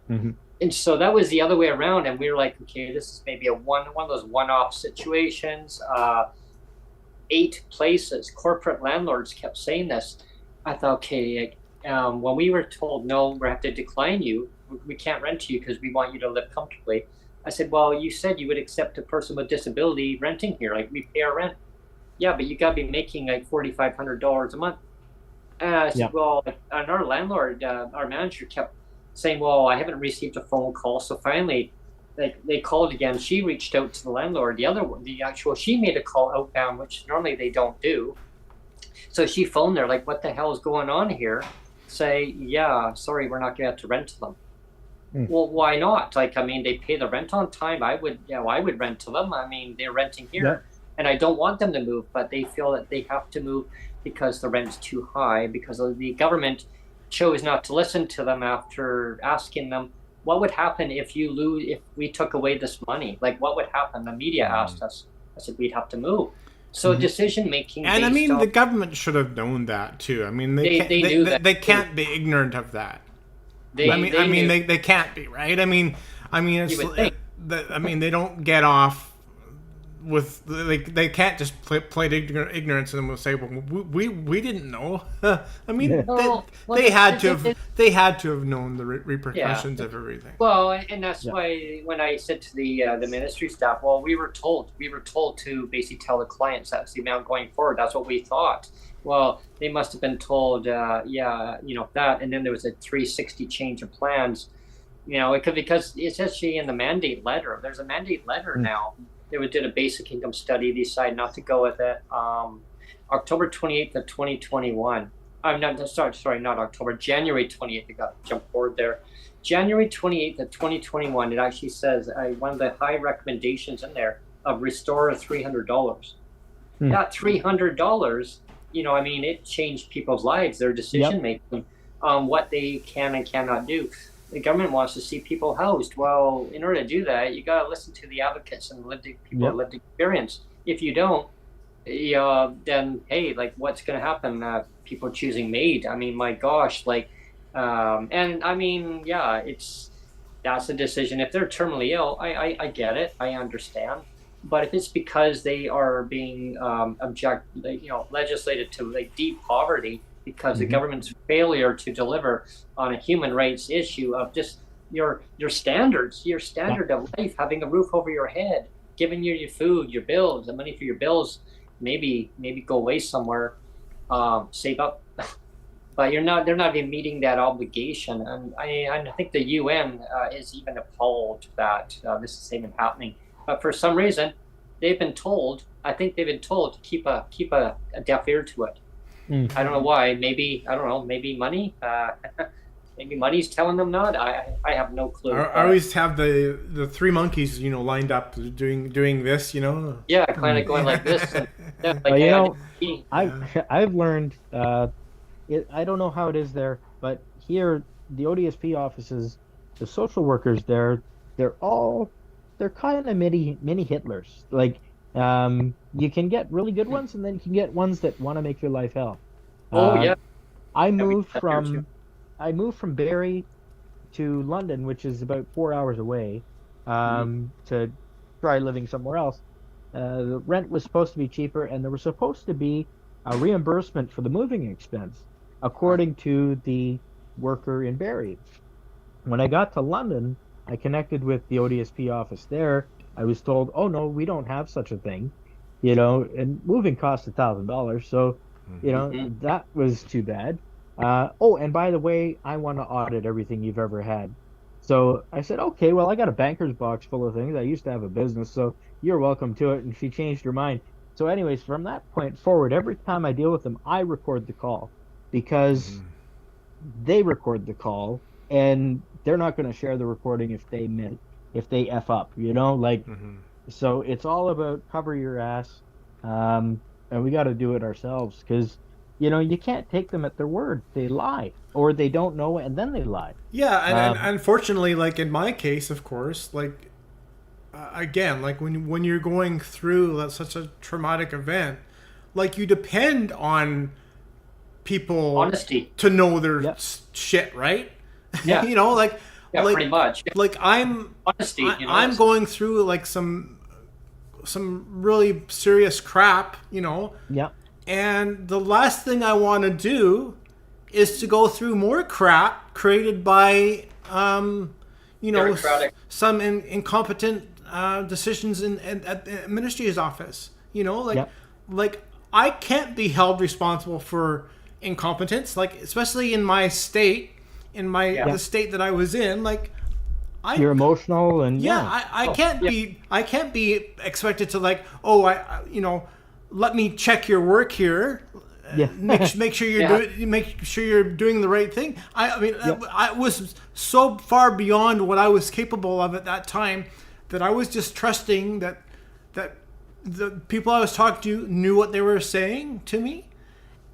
And so that was the other way around, and we were like, okay, this is maybe one of those one-off situations. 8 places, corporate landlords kept saying this. I thought, okay, when we were told, no, we have to decline you, we can't rent to you because we want you to live comfortably. I said, well, you said you would accept a person with disability renting here, like we pay our rent. Yeah, but you got to be making like $4,500 a month. And I said, well, and our landlord, our manager kept saying, well, I haven't received a phone call. So finally, they called again. She reached out to the landlord. The other one, she made a call outbound, which normally they don't do. So she phoned there, like, what the hell is going on here? Say, yeah, sorry, we're not going to have to rent to them. Well, why not? Like, I mean, they pay the rent on time. I would rent to them. I mean, they're renting here, and I don't want them to move, but they feel that they have to move because the rent's too high, because the government chose not to listen to them after asking them, what would happen if we took away this money? Like, what would happen? The media asked us. I said, we'd have to move. So decision making, and I mean, the government should have known that too. I mean, they knew that. They can't be ignorant of that. They can't be, right? I mean, they don't get off with they can't just play ignorance and we'll say, well, we didn't know. I mean, they had to have known the repercussions of everything. Well, and that's why when I said to the ministry staff, well, we were told to basically tell the clients that's the amount going forward. That's what we thought. Well, they must have been told, that, and then there was a 360 change of plans. Because it's actually in the mandate letter. There's a mandate letter now. They did a basic income study, decided not to go with it. October 28th of 2021. Not October, January 28th. I got jumped forward there. January 28th of 2021, it actually says one of the high recommendations in there of restore $300. That $300, it changed people's lives, their decision making, what they can and cannot do. the government wants to see people housed. Well, in order to do that, you got to listen to the advocates and people with lived experience. If you don't, then hey, like what's going to happen? People choosing MAiD. I mean, my gosh, like, and I mean, yeah, that's a decision. If they're terminally ill, I get it, I understand. But if it's because they are being legislated to like deep poverty because the government's failure to deliver on a human rights issue of just your standards, your standard of life, having a roof over your head, giving you your food, your bills, the money for your bills, maybe go away somewhere, save up. But they're not even meeting that obligation. And I think the UN is even appalled that this is even happening. But for some reason, they've been told to keep a deaf ear to it. I don't know why. Maybe, I don't know, maybe money. Maybe money's telling them not. I have no clue. I always have the three monkeys, lined up doing this, Yeah, kind of going like this. And, I've learned. I don't know how it is there, but here the ODSP offices, the social workers there, they're kind of mini Hitlers. Like, you can get really good ones, and then you can get ones that want to make your life hell. Yeah. I moved from Barrie to London, which is about 4 hours away, to try living somewhere else. The rent was supposed to be cheaper, and there was supposed to be a reimbursement for the moving expense, according to the worker in Barrie. When I got to London, I connected with the ODSP office there. I was told, oh no, we don't have such a thing, and moving costs $1,000. So, that was too bad. And by the way, I want to audit everything you've ever had. So I said, okay, well, I got a banker's box full of things. I used to have a business, so you're welcome to it. And she changed her mind. So anyways, from that point forward, every time I deal with them, I record the call because they record the call, and they're not going to share the recording if they F up, So it's all about cover your ass, and we got to do it ourselves because, you can't take them at their word. They lie, or they don't know, and then they lie. Yeah, and unfortunately, like in my case, of course, like, again, like when you're going through such a traumatic event, like you depend on people honesty to know their shit, right? Yeah. Pretty much. Like I'm honesty. I'm going through like some really serious crap, Yeah. And the last thing I want to do is to go through more crap created by some incompetent decisions at the administrator's office. Like I can't be held responsible for incompetence, like especially in my state, the state that I was in. Like you're emotional and I can't be expected to like, let me check your work here. Make sure you're doing the right thing. I was so far beyond what I was capable of at that time that I was just trusting that the people I was talking to knew what they were saying to me,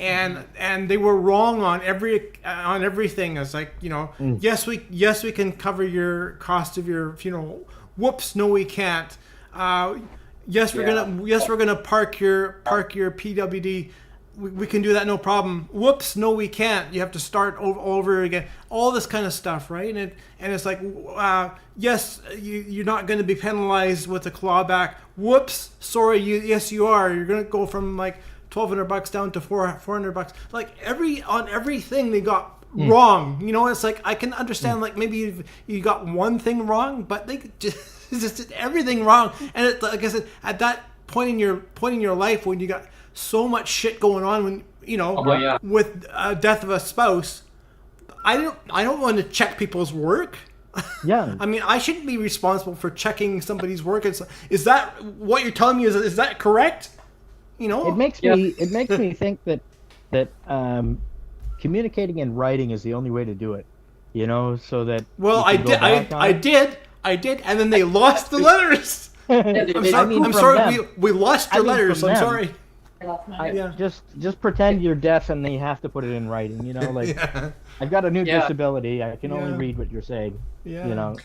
and they were wrong on everything. It's like, yes we can cover your cost of your funeral. Whoops, no we can't. Yes, we're gonna park your PWD. We can do that, no problem. Whoops, no, we can't. You have to start over again. All this kind of stuff, right? And it's like, yes, you're not going to be penalized with a clawback. Whoops, sorry, yes you are. You're going to go from like $1,200 down to $400. Like everything they got wrong. It's like I can understand like maybe you got one thing wrong, but they just did everything wrong. And like I said, at that point in your life when you got so much shit going on, when with death of a spouse, I don't want to check people's work. Yeah. I mean, I shouldn't be responsible for checking somebody's work. Is that what you're telling me? Is that correct? It makes me think that communicating in writing is the only way to do it. So that I did, and then they lost the letters. I'm sorry, we lost your letters. I'm sorry. Just pretend you're deaf and they have to put it in writing. Like I've got a new disability. I can only read what you're saying. Well,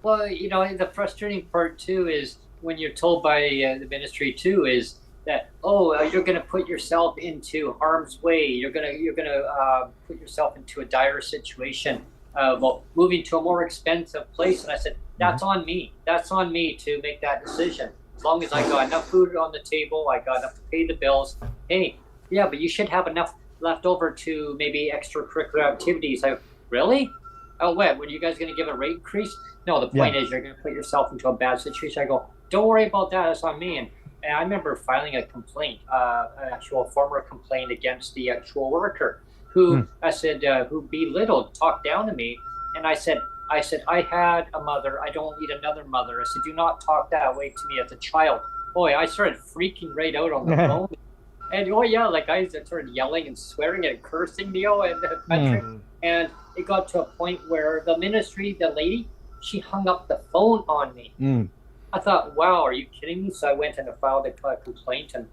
the frustrating part too is when you're told by the ministry too is that you're going to put yourself into harm's way. You're gonna put yourself into a dire situation. Moving to a more expensive place, and I said that's on me. That's on me to make that decision. As long as I got enough food on the table, I got enough to pay the bills. Hey, yeah, but you should have enough left over to maybe extracurricular activities. Really? Oh, what? Were you guys going to give a rate increase? No, the point is you're going to put yourself into a bad situation. I go, don't worry about that. It's on me. And I remember filing a complaint, an actual formal complaint against the actual worker who I said, who belittled, talked down to me. And I said, I had a mother. I don't need another mother. I said, do not talk that way to me as a child. Boy, I started freaking right out on the phone. And I started yelling and swearing and cursing, and Patrick. And it got to a point where the ministry, the lady, she hung up the phone on me. I thought, wow, are you kidding me? So I went and I filed a complaint, and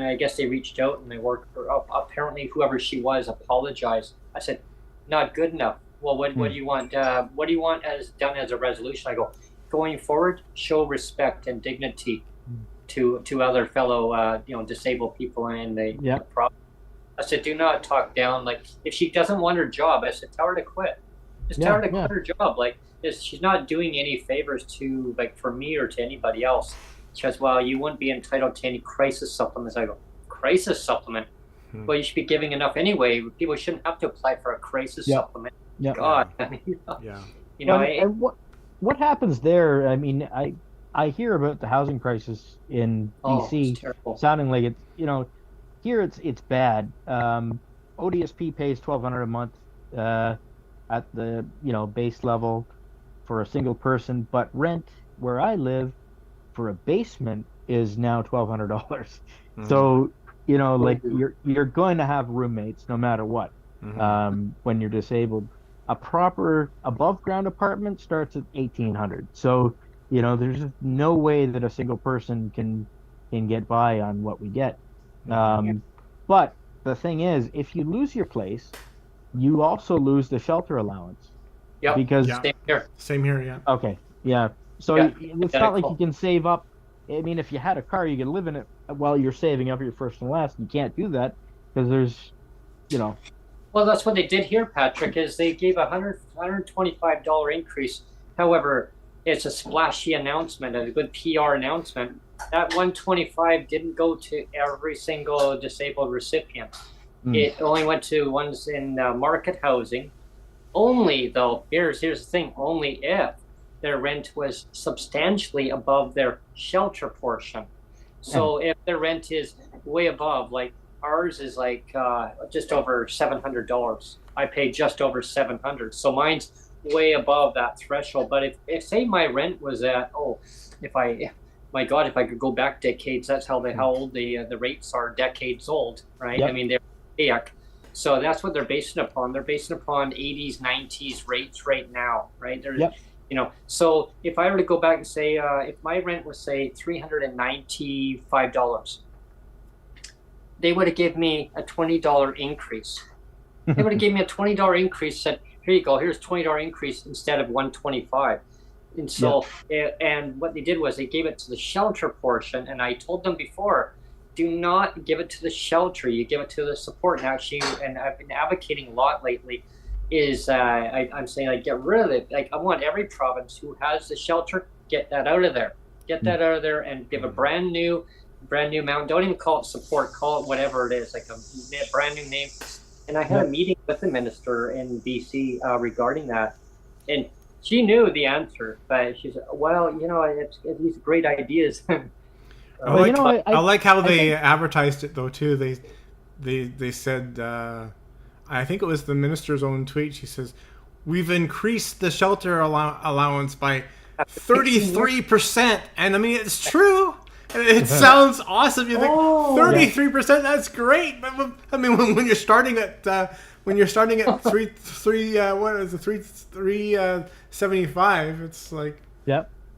I guess they reached out and they worked. Apparently, whoever she was apologized. I said, not good enough. Well, what do you want? What do you want as done as a resolution? I go, going forward, show respect and dignity to other fellow disabled people in the province. I said, do not talk down. Like, if she doesn't want her job, I said, tell her to quit. Just tell her to quit her job. Like, she's not doing any favors to, like, for me or to anybody else. She says, well, you wouldn't be entitled to any crisis supplements. I go, crisis supplement? Well, you should be giving enough anyway. People shouldn't have to apply for a crisis supplement. God. And what happens there? I mean, I hear about the housing crisis in BC sounding like it's, here it's bad. ODSP pays $1,200 a month at the base level for a single person, but rent where I live for a basement is now $1,200. So like you're going to have roommates no matter what when you're disabled. A proper above ground apartment starts at $1,800. So there's no way that a single person can get by on what we get. But the thing is, if you lose your place, you also lose the shelter allowance. Yeah. Because Same here. Yeah. Okay. Yeah. So it's not like you can save up. I mean, if you had a car, you could live in it while you're saving up your first and last. You can't do that because there's, Well, that's what they did here, Patrick, is they gave a $125 increase. However, it's a splashy announcement, a good PR announcement. That $125 didn't go to every single disabled recipient. It only went to ones in market housing. Only, though, here's the thing, only if their rent was substantially above their shelter portion. So if their rent is way above, like ours is like just over $700. I pay just over $700. So mine's way above that threshold. But if say my rent was at, if I could go back decades, that's how old the rates are, decades old, right? Yep. I mean, they're so that's what they're basing upon. They're basing upon 80s, 90s rates right now, right? So if I were to go back and say, if my rent was say $395, they would have given me a $20 increase. They would have given me a $20 increase, said, here you go, here's $20 increase instead of $125. And so, and what they did was they gave it to the shelter portion. And I told them before, do not give it to the shelter. You give it to the support. And actually, and I've been advocating a lot lately, is I'm saying, like, get rid of it. Like, I want every province who has the shelter, get that out of there. Get that out of there and give a brand new amount. Don't even call it support. Call it whatever it is, like a brand new name. And I had a meeting with the minister in BC regarding that. And she knew the answer, but she said, well, it's these great ideas. I like how they advertised it, though, too. They said, I think it was the minister's own tweet. She says, we've increased the shelter allowance by 33%. And I mean, it's true. It sounds awesome. You think 33%? That's great. But I mean, when you're starting at what is it, 375? It's like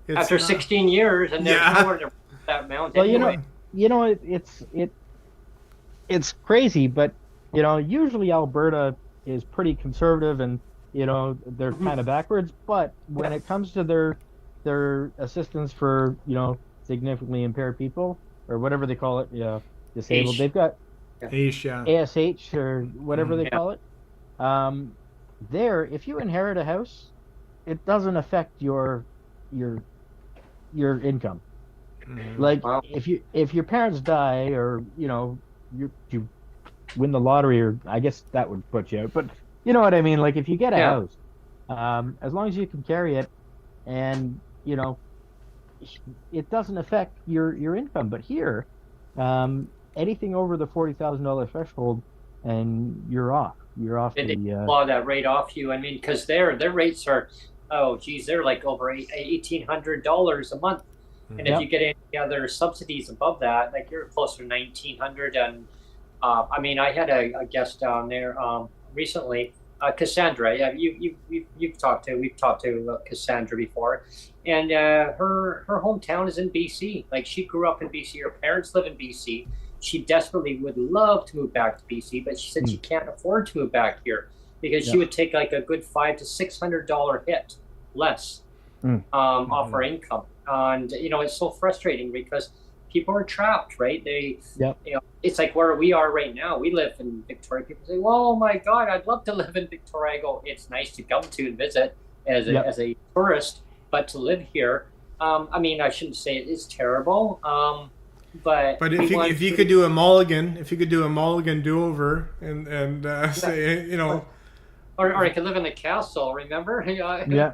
after 16 years, and there's nowhere to that amount. Well, anyway. it's crazy, but usually Alberta is pretty conservative, and they're kind of backwards. But when it comes to their assistance for significantly impaired people, or whatever they call it, disabled, they've got Asia. ASH or whatever they Yeah. call it. There, if you inherit a house, it doesn't affect your income. Like Wow. if your parents die, or you win the lottery, or I guess that would put you out. But you know what I mean? Like if you get a Yeah. house, as long as you can carry it, and it doesn't affect your income. But here, anything over the $40,000 threshold, and you're off. You're off They the. claw that rate off you. I mean, because their rates are, oh geez, they're like over $1,800 a month. And if Yep. you get any other subsidies above that, like you're closer to 1,900. And I mean, I had a guest down there recently, Cassandra. Yeah, we've talked to Cassandra before, and her hometown is in BC. Like she grew up in BC. Her parents live in BC. She desperately would love to move back to BC, but she said she can't afford to move back here because she Yeah. would take like a good $500 to $600 hit less off her income. And it's so frustrating because people are trapped, right? Yep. It's like where we are right now. We live in Victoria. People say, well, "Oh my God, I'd love to live in Victoria." I go, "It's nice to come to and visit as Yep. a tourist, but to live here, I mean, I shouldn't say it is terrible, but if you could do a mulligan, do-over, and say, or I could live in the castle. Remember? Yeah.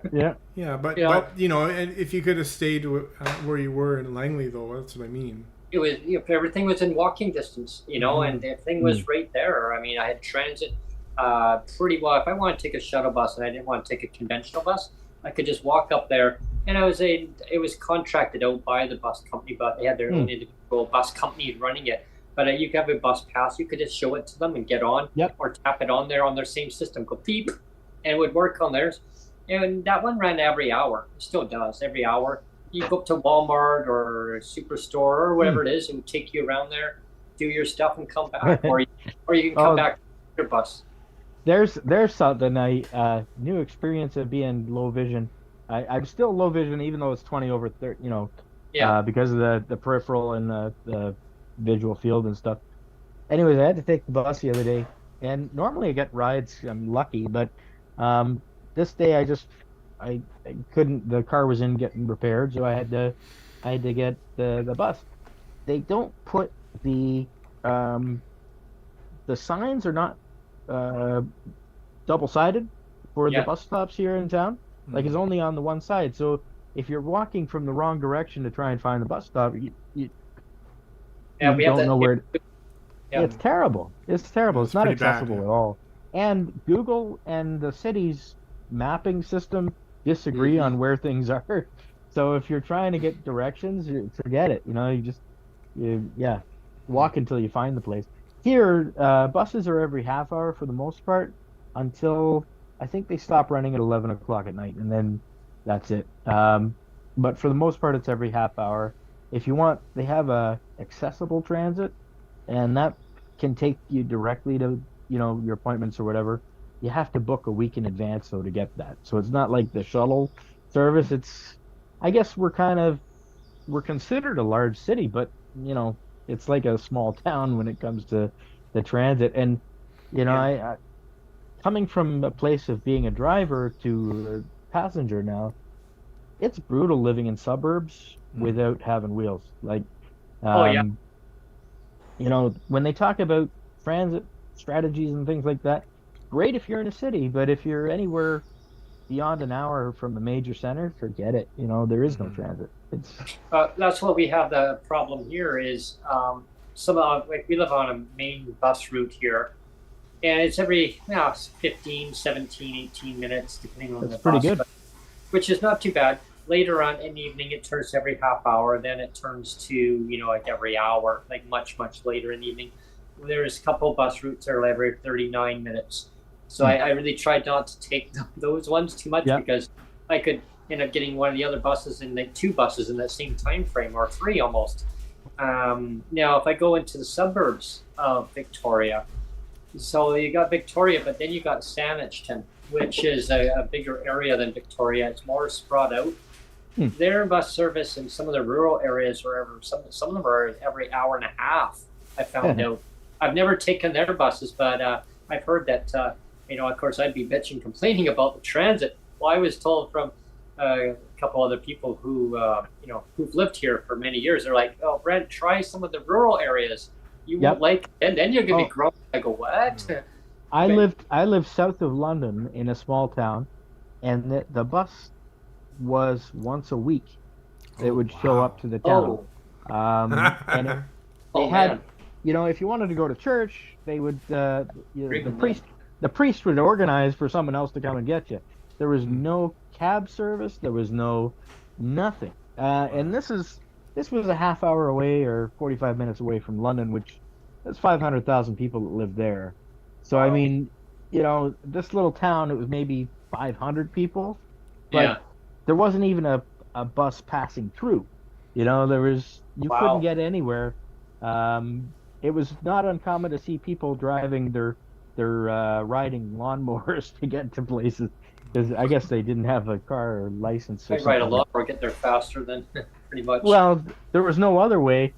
yeah, but Yeah. and if you could have stayed where you were in Langley, though, that's what I mean. It was everything was in walking distance, and everything was right there. I mean, I had transit pretty well. If I wanted to take a shuttle bus and I didn't want to take a conventional bus, I could just walk up there. And it was contracted out by the bus company, but they had their own individual bus company running it. But you could have a bus pass. You could just show it to them and get on, Yep. or tap it on there on their same system. Go beep, and it would work on theirs. And that one ran every hour. It still does every hour. You go up to Walmart or Superstore or whatever it is, it would take you around there, do your stuff, and come back, or you can come back to your bus. There's something new experience of being low vision. I'm still low vision even though it's 20/30. Because of the peripheral and the visual field and stuff. Anyways, I had to take the bus the other day, and normally I get rides. I'm lucky, but this day I couldn't. The car was in getting repaired, so I had to get the bus. They don't put the signs are not double-sided for the bus stops here in town. Like it's only on the one side. So if you're walking from the wrong direction to try and find the bus stop, you don't know where. It's terrible. It's terrible. It's not pretty bad, accessible at all. And Google and the city's mapping system disagree on where things are. So if you're trying to get directions, forget it. You walk until you find the place. Here, buses are every half hour for the most part until I think they stop running at 11 o'clock at night, and then that's it. But for the most part, it's every half hour. If you want, they have a accessible transit, and that can take you directly to your appointments or whatever. You have to book a week in advance though to get that. So it's not like the shuttle service. I guess we're considered a large city, but it's like a small town when it comes to the transit. And I coming from a place of being a driver to a passenger now, it's brutal living in suburbs without having wheels. Like, when they talk about transit strategies and things like that, great if you're in a city, but if you're anywhere beyond an hour from a major center, forget it. There is no transit. That's what we have. The problem here is we live on a main bus route here, and it's every 15, 17, 18 minutes depending on the bus. Pretty good. Which is not too bad. Later on in the evening, it turns every half hour. Then it turns to like every hour, like much later in the evening. There's a couple bus routes that are every 39 minutes. So I really tried not to take those ones too much because I could end up getting one of the other buses and like two buses in that same time frame, or three almost. Now, if I go into the suburbs of Victoria, so you got Victoria, but then you got Saanich, which is a bigger area than Victoria. It's more spread out. Their bus service in some of the rural areas, wherever some of them are every hour and a half. I found out. I've never taken their buses, but I've heard that. Of course, I'd be bitching, complaining about the transit. Well, I was told from a couple other people who, who've lived here for many years. They're like, "Oh, Brent, try some of the rural areas. You won't like it, and then you're gonna be grumpy." I go, "What?" I lived south of London in a small town, and the bus was once a week. It would show up to the town, and they had, if you wanted to go to church, they would the priest would organize for someone else to come and get you. There was no cab service. There was nothing. And this was a half hour away or 45 minutes away from London, which there's 500,000 people that live there. So I mean, this little town, it was maybe 500 people, but there wasn't even a bus passing through. You couldn't get anywhere. It was not uncommon to see people driving their riding lawnmowers to get to places, because I guess they didn't have a car or license. They ride a lawnmower, get there faster than pretty much. Well, there was no other way.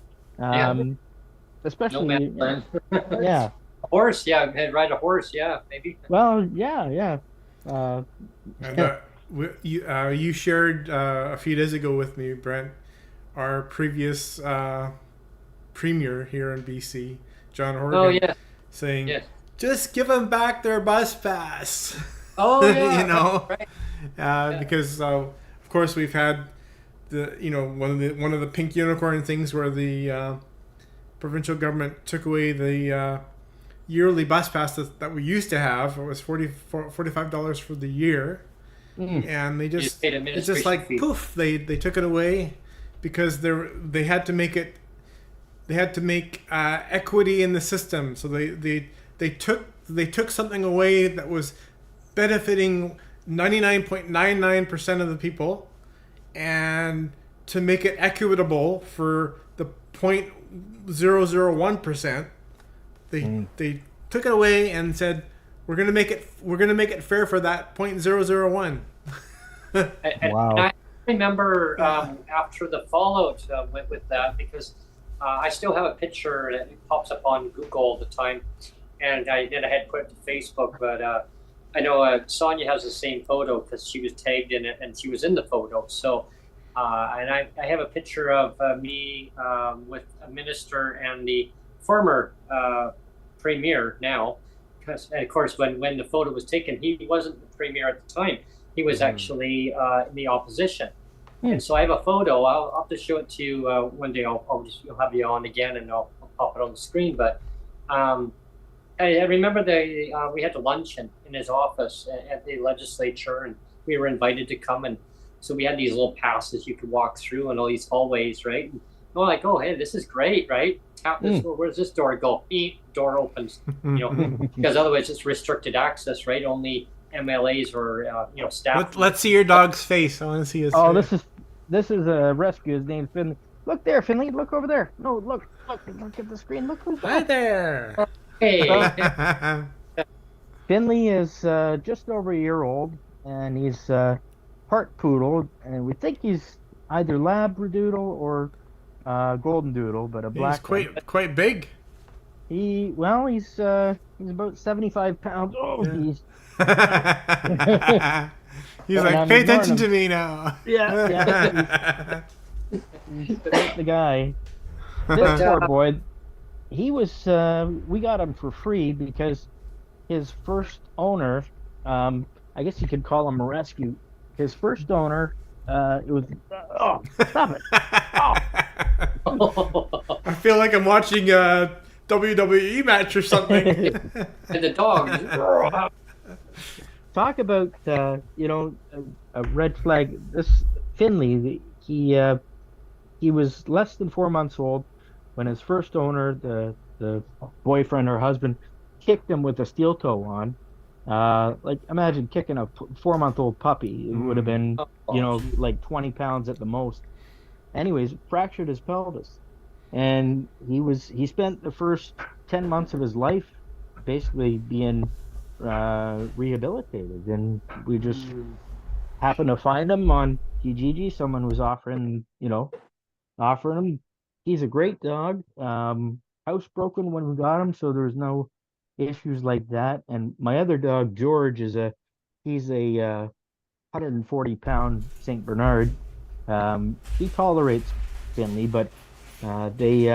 Especially no yeah. A horse, ride a horse, maybe. Well, yeah. You shared a few days ago with me, Brent, our previous premier here in BC, John Horgan, saying, just give them back their bus pass. Oh, yeah. Right. Because of course we've had one of the pink unicorn things where the provincial government took away the yearly bus pass that we used to have. It was $45 for the year. And they just it's just like fee. Poof, they took it away because they had to make equity in the system. So they took something away that was benefiting 99.99% of the people, and to make it equitable for the 0.001%, they took it away and said, we're gonna make it fair for that 0.001. Wow. I remember after the fallout with that, because I still have a picture that pops up on Google all the time, and I had put it to Facebook, but I know Sonia has the same photo because she was tagged in it and she was in the photo. So, and I have a picture of me with a minister and the former premier now. And of course, when the photo was taken, he wasn't the premier at the time. He was actually in the opposition. And so I have a photo. I'll have to show it to you one day. I'll you'll have you on again, and I'll pop it on the screen. But I remember we had a luncheon in his office at the legislature, and we were invited to come. And so we had these little passes you could walk through and all these hallways, right? And we're like, oh, hey, this is great, right? Tap this. Where does this door go? Beep, door opens. Because otherwise it's restricted access, right? Only MLAs or staff. Let's see your dog's face. I want to see his. Oh, this is a rescue. His name's Finley. Look there, Finley. Look over there. No, look at the screen. Look who's right there. Hey. Finley is just over a year old, and he's part poodle, and we think he's either Labradoodle or Golden Doodle, but a black. He's quite big. He's about 75 pounds. Oh, he's. He's like, pay attention to me now. Yeah. He's the guy. This poor boy. He was. We got him for free because his first owner, I guess you could call him a rescue. His first owner, it was. Oh, stop it! Oh. I feel like I'm watching a WWE match or something. And the dog. Talk about a red flag. This Finley, he was less than 4 months old when his first owner, the boyfriend or husband, kicked him with a steel toe on. Like imagine kicking a 4-month-old puppy. It would have been like 20 pounds at the most. Anyways, fractured his pelvis, and he spent the first 10 months of his life basically being rehabilitated, and we just happened to find him on Kijiji. Someone was offering him. He's a great dog. Housebroken when we got him, so there's no issues like that. And my other dog, George, he's a 140-pound Saint Bernard. He tolerates Finley, but they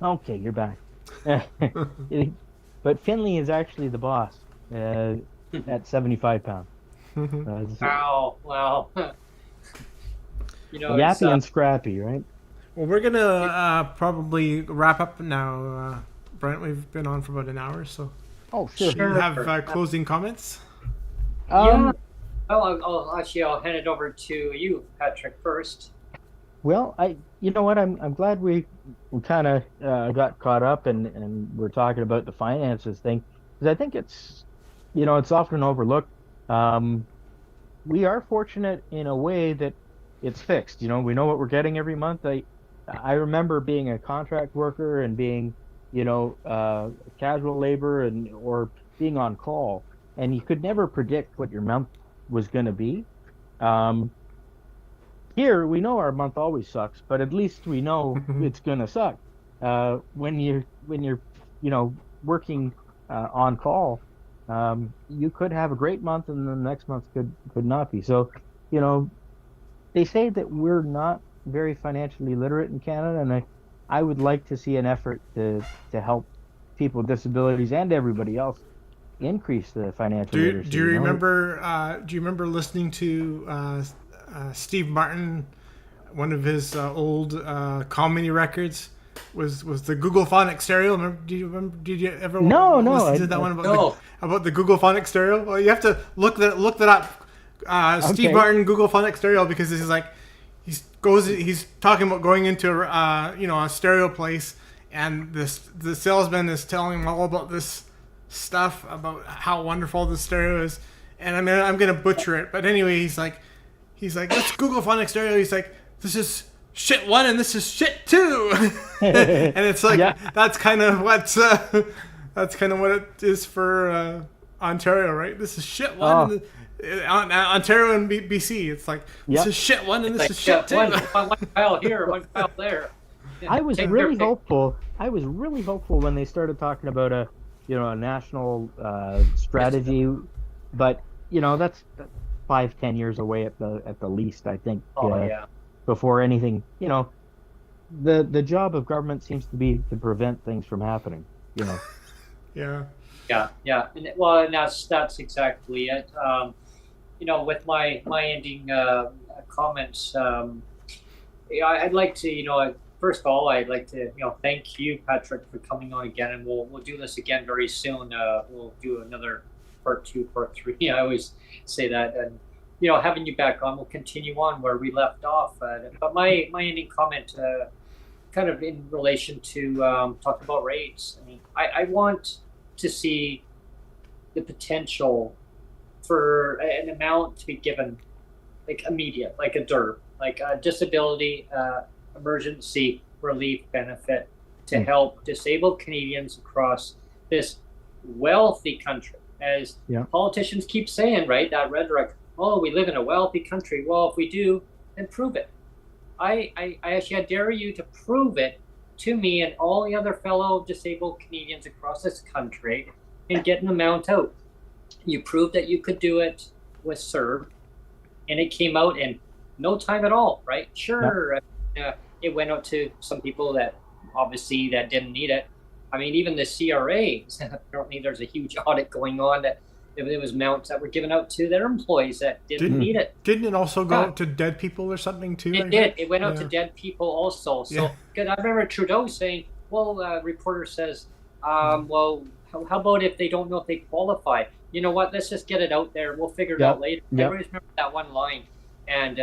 okay, you're back. But Finley is actually the boss at 75 pounds. Wow, wow. Yappy and scrappy, right? Well, we're gonna probably wrap up now. Brent, we've been on for about an hour, so. Oh, sure. Do you have closing comments? Yeah. Well, I'll hand it over to you, Patrick, first. Well, you know what? I'm glad we kind of got caught up and we're talking about the finances thing, because I think it's often overlooked. We are fortunate in a way that it's fixed. We know what we're getting every month. I remember being a contract worker and being, casual labor or being on call, and you could never predict what your month was going to be. Here we know our month always sucks, but at least we know it's going to suck. When you're working on call, you could have a great month and the next month could not be. So, they say that we're not very financially literate in Canada, and I would like to see an effort to help people with disabilities and everybody else increase the financial literacy. Do you remember listening to Steve Martin? One of his old comedy records was the Google Phonic stereo. Did you ever listen to that one about the Google Phonic stereo? Well, you have to look that up. Steve Martin Google Phonic stereo, because he's talking about going into a stereo place, and the salesman is telling him all about this stuff about how wonderful the stereo is, and I'm gonna butcher it, but anyway, he's like let's Google Phonic stereo. He's like, this is shit 1 and this is shit 2, and it's like that's kind of what it is for Ontario, right? This is shit 1. And Ontario and BC, it's like, this is shit 1 and this is shit 2. One pile here, one pile there. I was really hopeful when they started talking about a national strategy, but that's 5-10 years away at the least, I think. Before anything, the job of government seems to be to prevent things from happening. Yeah. And that's exactly it. With my ending comments, I'd like to, first of all, I'd like to, thank you, Patrick, for coming on again, and we'll do this again very soon. We'll do another part 2, part 3. I always say that, and having you back on, we'll continue on where we left off. But my ending comment, kind of in relation to talk about rates. I mean, I want to see the potential for an amount to be given, like immediate, like a DERB, like a disability emergency relief benefit to help disabled Canadians across this wealthy country. As politicians keep saying, right, that rhetoric, oh, we live in a wealthy country. Well, if we do, then prove it. I actually dare you to prove it to me and all the other fellow disabled Canadians across this country and get an amount out. You proved that you could do it with CERB, and it came out in no time at all, right? Sure, it went out to some people that obviously that didn't need it. I mean, even the CRAs, apparently there's a huge audit going on that there was amounts that were given out to their employees that didn't need it. Didn't it also go out to dead people or something too? It did. It went out to dead people also. So cause I remember Trudeau saying, well, reporter says, well, how about if they don't know if they qualify? You know what? Let's just get it out there. We'll figure it out later. I always remember that one line. And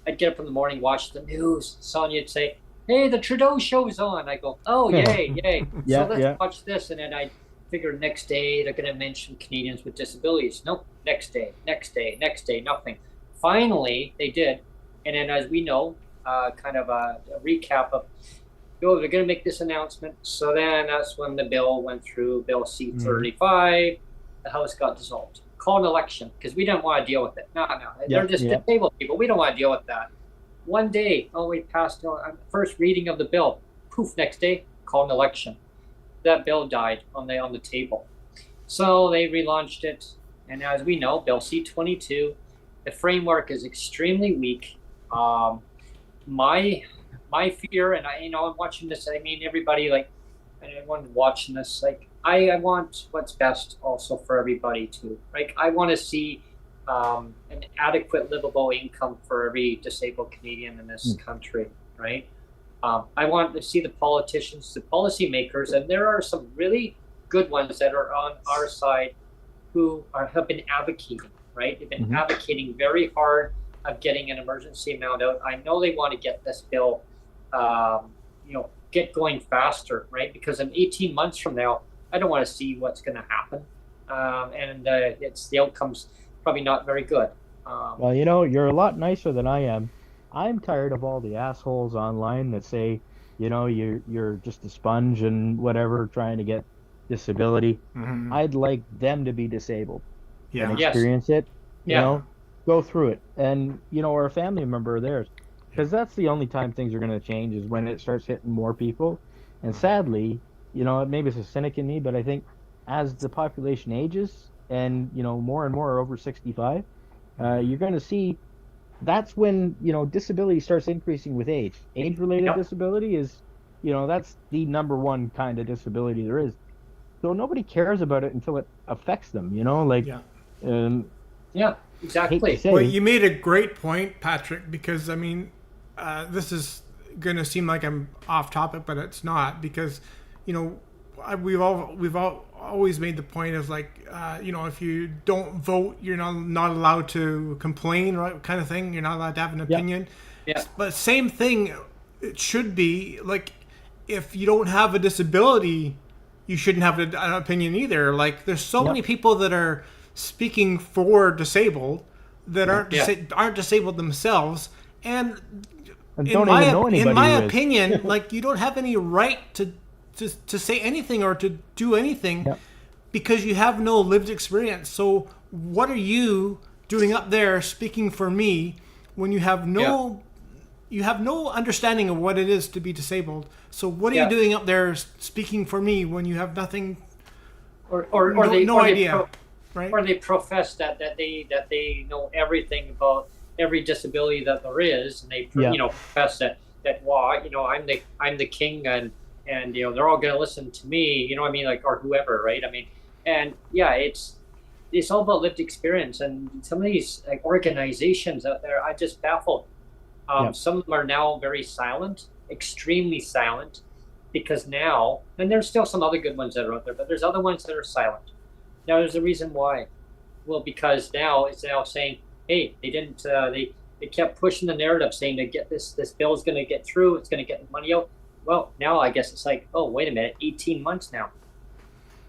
I'd get up in the morning, watch the news. Sonia'd say, hey, the Trudeau show's on. I go, oh, yay. So let's watch this. And then I'd figure next day they're going to mention Canadians with disabilities. Nope. Next day, nothing. Finally, they did. And then as we know, kind of a recap of oh, they're going to make this announcement. So then that's when the bill went through, Bill C-35. The House got dissolved. Call an election because we didn't want to deal with it. No, they're just disabled people. We don't want to deal with that. One day, we passed first reading of the bill. Poof, next day, call an election. That bill died on the table. So they relaunched it, and as we know, Bill C-22, the framework is extremely weak. My fear, and I'm watching this. I mean, everybody, like, and everyone watching this, like, I want what's best also for everybody too. Like, I want to see an adequate livable income for every disabled Canadian in this country, right? I want to see the politicians, the policymakers, and there are some really good ones that are on our side who have been advocating, right? They've been advocating very hard of getting an emergency amount out. I know they want to get this bill, get going faster, right? Because in 18 months from now, I don't want to see what's going to happen, and the outcome's probably not very good. Well, you're a lot nicer than I am. I'm tired of all the assholes online that say, you're just a sponge and whatever, trying to get disability. I'd like them to be disabled and experience it. Go through it, and or a family member of theirs, because that's the only time things are going to change is when it starts hitting more people. And sadly, maybe it's a cynic in me, but I think as the population ages and more and more are over 65, you're going to see that's when disability starts increasing with age. Age-related disability is that's the number one kind of disability there is. So nobody cares about it until it affects them. Exactly. Well, you made a great point, Patrick, because I mean, this is going to seem like I'm off topic, but it's not, because we've always made the point of like, if you don't vote, you're not allowed to complain, right? Kind of thing. You're not allowed to have an opinion. Yeah. But same thing, it should be like, if you don't have a disability, you shouldn't have an opinion either. Like, there's so many people that are speaking for disabled that aren't disabled themselves, and don't even know anybody in my opinion, like, you don't have any right to say anything or to do anything because you have no lived experience. So what are you doing up there speaking for me when you have no understanding of what it is to be disabled? So what are you doing up there speaking for me when you have nothing or no idea? Right? Or they profess that they know everything about every disability that there is, and they profess that I'm the king, and they're all going to listen to me, or whoever, right? I mean, and it's all about lived experience, and some of these organizations out there, I just baffled. Some of them are now very silent, extremely silent, because now, and there's still some other good ones that are out there, but there's other ones that are silent. Now, there's a reason why. Well, because now it's saying, hey, they didn't. They kept pushing the narrative, saying that this bill is going to get through. It's going to get the money out. Well, now I guess it's like, oh, wait a minute, 18 months now.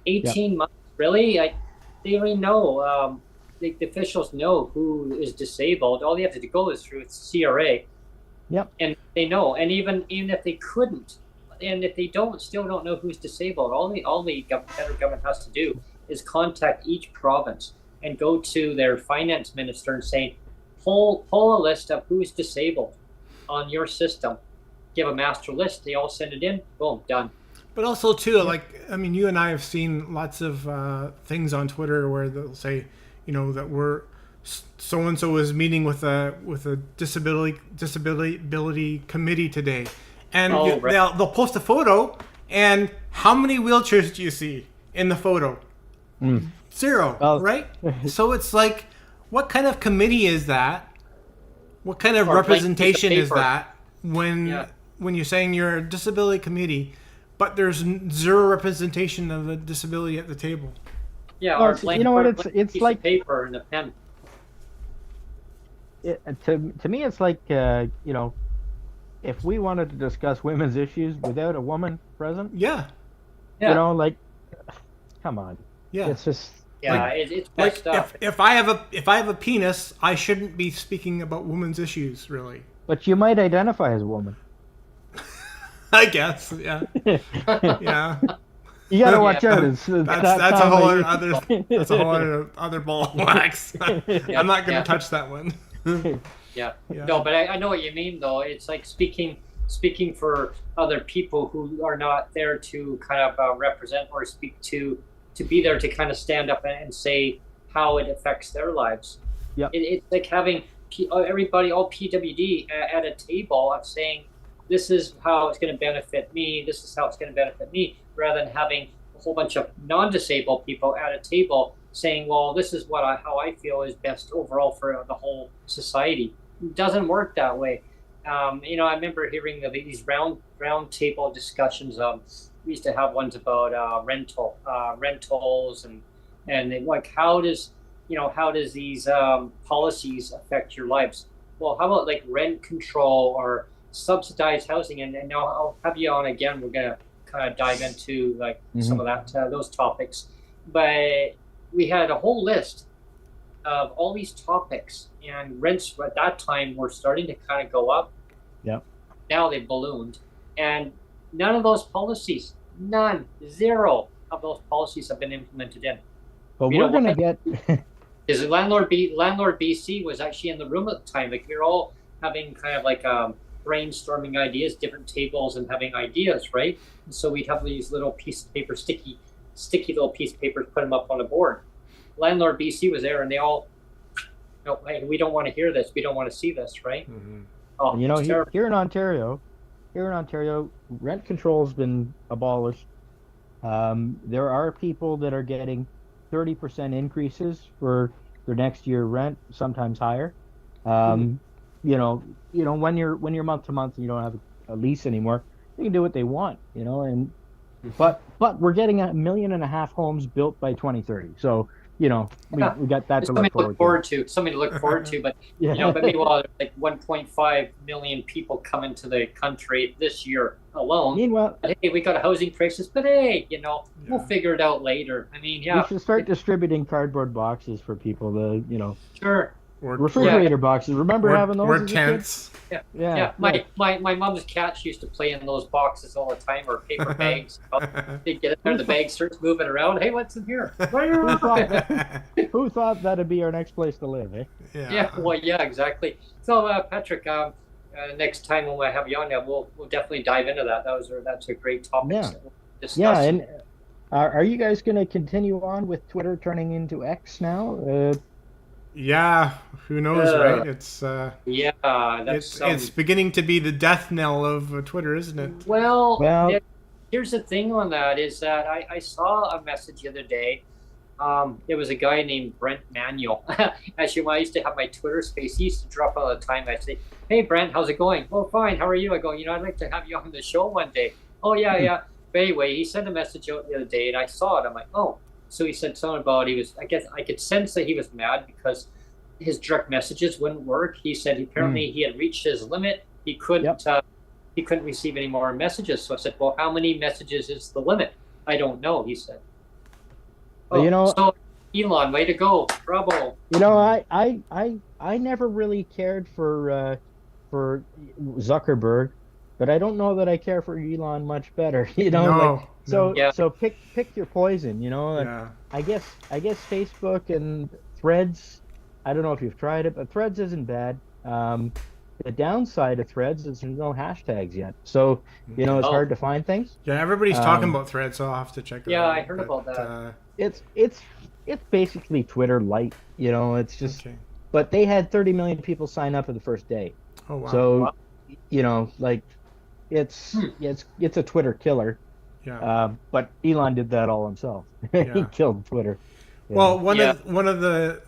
18 months, really? They already know. The officials know who is disabled. All they have to go is through CRA. Yep. And they know. And even if they couldn't, and if they still don't know who's disabled, all the federal government has to do is contact each province and go to their finance minister and say, pull a list of who's disabled on your system. Give a master list. They all send it in. Boom, done. But also too, you and I have seen lots of things on Twitter where they'll say, that we're so and so is meeting with a disability committee today, and they'll post a photo, and how many wheelchairs do you see in the photo? Zero, right? So it's like, what kind of committee is that? What kind of representation is that when you're saying you're a disability committee, but there's zero representation of a disability at the table? Yeah, well, it's like paper and a pen. To me, it's like if we wanted to discuss women's issues without a woman present, come on. Yeah, it's just it's messed up. If I have a penis, I shouldn't be speaking about women's issues, really. But you might identify as a woman. I guess. Yeah. Yeah. You gotta watch out. It's That's a whole other ball of wax. I'm not gonna touch that one. Yeah. No, but I know what you mean, though. It's like speaking for other people who are not there to kind of represent or speak to be there to kind of stand up and say how it affects their lives. Yep. It's like having everybody, all PWD, at a table of saying, this is how it's going to benefit me, this is how it's going to benefit me, rather than having a whole bunch of non-disabled people at a table saying, well, this is how I feel is best overall for the whole society. It doesn't work that way. I remember hearing these round table discussions. We used to have ones about rentals and like how does these policies affect your lives? Well, how about like rent control or subsidized housing? And now I'll have you on again. We're gonna kind of dive into like some of those topics. But we had a whole list of all these topics, and rents at that time were starting to kind of go up. Yeah. Now they've ballooned, and none of those policies, zero of those policies have been implemented in. But we're gonna get. Is landlord BC was actually in the room at the time. Like we were all having kind of like brainstorming ideas, different tables, and having ideas, right? And so we'd have these little piece of paper, sticky little piece of paper, put them up on a board. Landlord BC was there, and they all, hey, we don't want to hear this, we don't want to see this, right? Mm-hmm. Oh, here in Ontario, rent control has been abolished. There are people that are getting 30% increases for their next year rent, sometimes higher. When you're month to month and you don't have a lease anymore, they can do what they want, and but we're getting 1.5 million homes built by 2030. So we got that to look forward to. Something to look forward to. But but meanwhile, there's like 1.5 million people come into the country this year alone. Meanwhile, hey, we got a housing crisis, but hey, we'll figure it out later. I mean, we should start distributing cardboard boxes for people to, Sure. Refrigerator boxes. Remember having those? Or tents. Yeah. My mom's cats used to play in those boxes all the time, or paper bags. They get in there, the bag starts moving around. Hey, what's in here? Who thought that'd be our next place to live, eh? Yeah, exactly. So, Patrick, next time when I have you on, we'll definitely dive into that. That's a great topic. Yeah, and are you guys going to continue on with Twitter turning into X now? Yeah, who knows, right? It's it's beginning to be the death knell of Twitter, isn't it? Well, here's the thing on that is that I saw a message the other day. There was a guy named Brent Manuel. Actually, when I used to have my Twitter space, he used to drop all the time. I'd say, "Hey, Brent, how's it going?" "Oh, fine. How are you?" I go, "I'd like to have you on the show one day." "Oh, yeah." But anyway, he sent a message out the other day, and I saw it. I'm like, "Oh." So he said something about I guess I could sense that he was mad because his direct messages wouldn't work. He said apparently he had reached his limit. He couldn't receive any more messages. So I said, "Well, how many messages is the limit?" "I don't know," he said. So Elon, way to go. Bravo. I never really cared for Zuckerberg, but I don't know that I care for Elon much better. So pick your poison. I guess Facebook and Threads. I don't know if you've tried it, but Threads isn't bad. The downside of Threads is there's no hashtags yet, so it's hard to find things. Yeah, everybody's talking about Threads, so I'll have to check it out. Yeah, I heard about that. It's basically Twitter light. It's just, but they had 30 million people sign up for the first day. Oh wow! So it's a Twitter killer. Yeah. But Elon did that all himself. He killed Twitter. Yeah. Well, one of the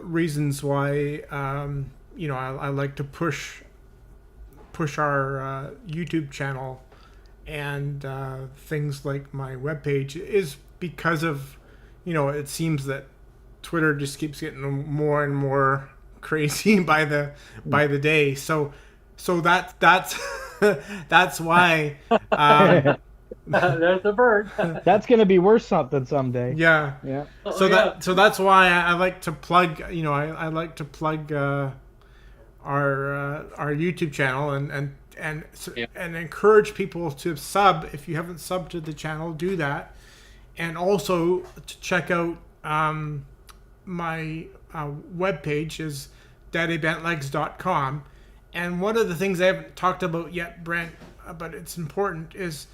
reasons why I like to push our YouTube channel and things like my webpage is because of it seems that Twitter just keeps getting more and more crazy by the day. So that's that's why. There's the bird. That's gonna be worth something someday. Yeah. So that's why I like to plug. I like to plug our YouTube channel and encourage people to sub. If you haven't subbed to the channel, do that, and also to check out my webpage is daddybentlegs.com. And one of the things I haven't talked about yet, Brent, but it's important, is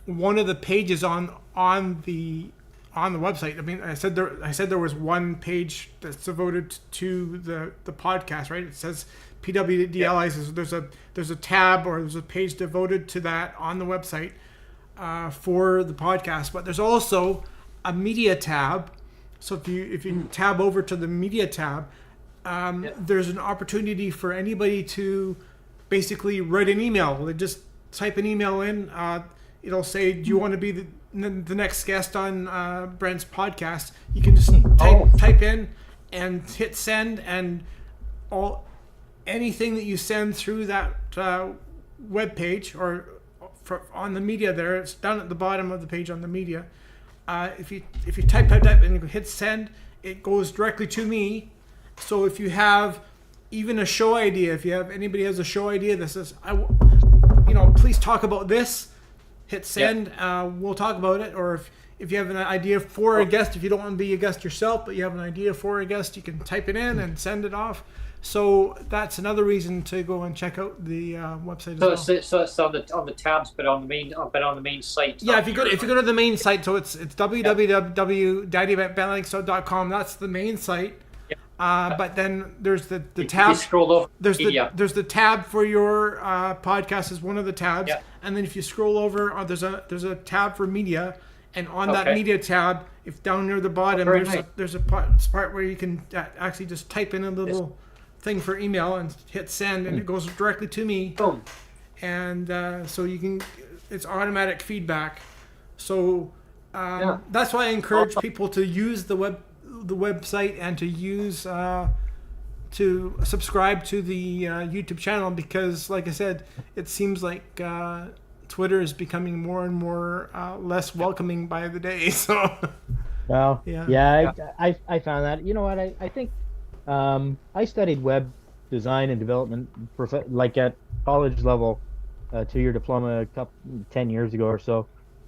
one of the pages on the website. I mean, I said there was one page that's devoted to the podcast, right? It says PWD Allies. There's a tab, or there's a page devoted to that on the website for the podcast. But there's also a media tab. So if you tab over to the media tab, there's an opportunity for anybody to basically write an email. They just type an email in. It'll say, "Do you want to be the next guest on Brent's podcast?" You can just type in and hit send, and anything that you send through that web page or on the media there, it's down at the bottom of the page on the media. If you type and you hit send, it goes directly to me. So if you have even a show idea, if anybody has a show idea that says, please talk about this, hit send. We'll talk about it. Or if you have an idea for a guest, if you don't want to be a guest yourself, but you have an idea for a guest, you can type it in and send it off. So that's another reason to go and check out the website as well. So it's on the tabs, but on the main site. Yeah, if you go to the main site, so it's www.daddybentlegs.com. That's the main site. But then there's the tab. Scroll over. There's the tab for your podcast is one of the tabs, and then if you scroll over, there's a tab for media, and on that media tab, if down near the bottom, there's a part where you can actually just type in a little thing for email and hit send, and it goes directly to me. Boom. And so it's automatic feedback. So that's why I encourage people to use the website and to use to subscribe to the YouTube channel, because like I said, it seems like Twitter is becoming more and more less welcoming by the day. So well, I found that. You know what, I think I studied web design and development like at college level, 2-year diploma 10 years ago or so.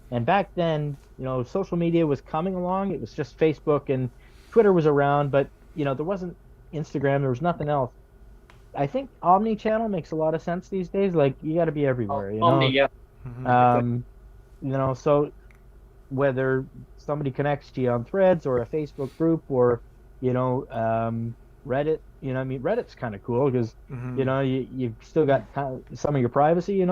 And back then, social media was coming along. It was just Facebook, and Twitter was around, but there wasn't Instagram. There was nothing else. I think omni-channel makes a lot of sense these days. Like, you got to be everywhere. Omni, So whether somebody connects to you on Threads or a Facebook group or Reddit, Reddit's kind of cool because you've still got some of your privacy.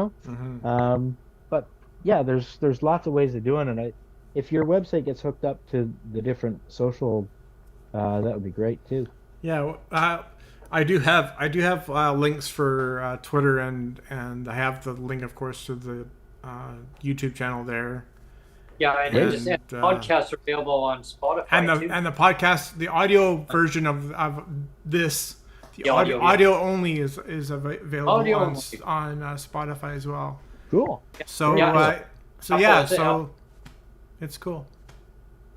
But yeah, there's lots of ways of doing it. If your website gets hooked up to the different social, that would be great too. Yeah, I do have links for Twitter, and I have the link, of course, to the YouTube channel there. Yeah, and podcasts are available on Spotify and the podcast, the audio version of this, the audio only is available on Spotify as well. Cool. So it's cool.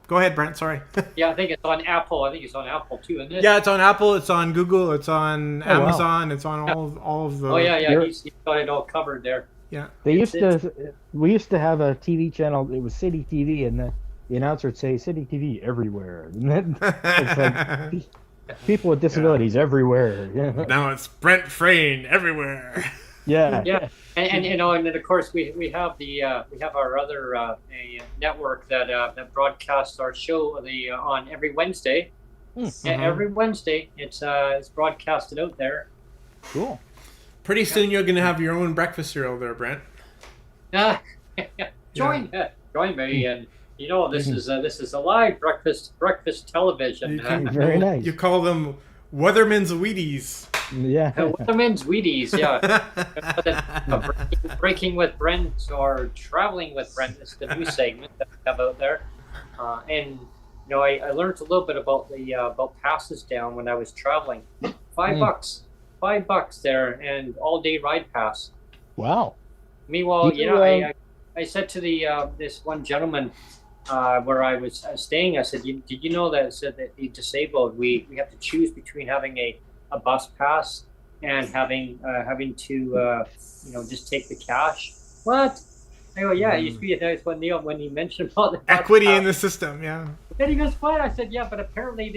Go ahead, Brent. Sorry. Yeah, I think it's on Apple. I think it's on Apple too, isn't it? Yeah, it's on Apple. It's on Google. It's on Amazon. Wow. It's on all of the. Oh yeah. He's got it all covered there. Yeah. We used to have a TV channel. It was City TV, and the announcer would say "City TV everywhere." It's like people with disabilities everywhere. Now it's Brent Frain everywhere. Yeah. And and of course we have our other network that broadcasts our show on every Wednesday. Every Wednesday it's broadcasted out there. Cool. Pretty soon you're gonna have your own breakfast cereal there, Brent. Join me, and this is a live breakfast television. Very nice. You call them Weatherman's Wheaties. Yeah. Weatherman's Wheaties, yeah. Breaking with Brent or Traveling with Brent is the new segment that we have out there. And I learned a little bit about the about passes down when I was traveling. $5 there, and all-day ride pass. Wow. Meanwhile, I said to this one gentleman where I was staying, I said, did you know that the disabled, we have to choose between having a bus pass and having to just take the cash. What? I go, yeah, it used to be nice when you mentioned about the equity in the system, yeah. Then he goes, what? I said, yeah, but apparently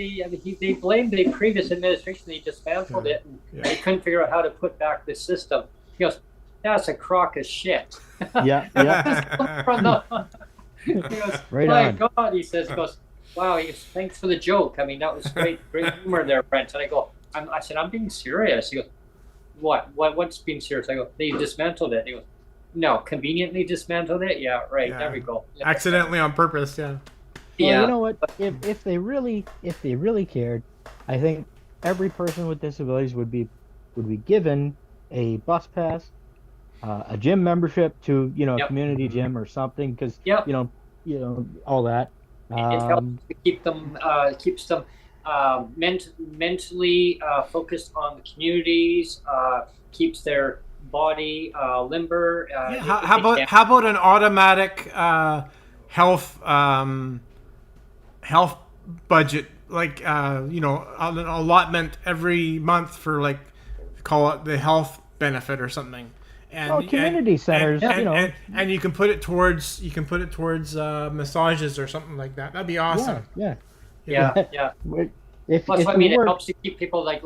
they blamed the previous administration. They dismantled it, and they couldn't figure out how to put back the system. He goes, that's a crock of shit. Yeah. He goes, Right my on. God, he goes, wow, he goes, thanks for the joke. I mean, that was great humor there, Brent. And I go, I said, I'm being serious. He goes, what's being serious? I go, they dismantled it. He goes, no, conveniently dismantled it? Yeah, right, there we go. Yeah. Accidentally on purpose, yeah. Well, you know what? If they really cared, I think every person with disabilities would be given a bus pass, a gym membership to a community gym or something, because all that. It helps to keep them keeps them mentally focused on the communities, keeps their body limber. How about an automatic health budget, like an allotment every month for, like, call it the health benefit or something. And community centers, and you can put it towards massages or something like that. That'd be awesome. Yeah. It helps to keep people like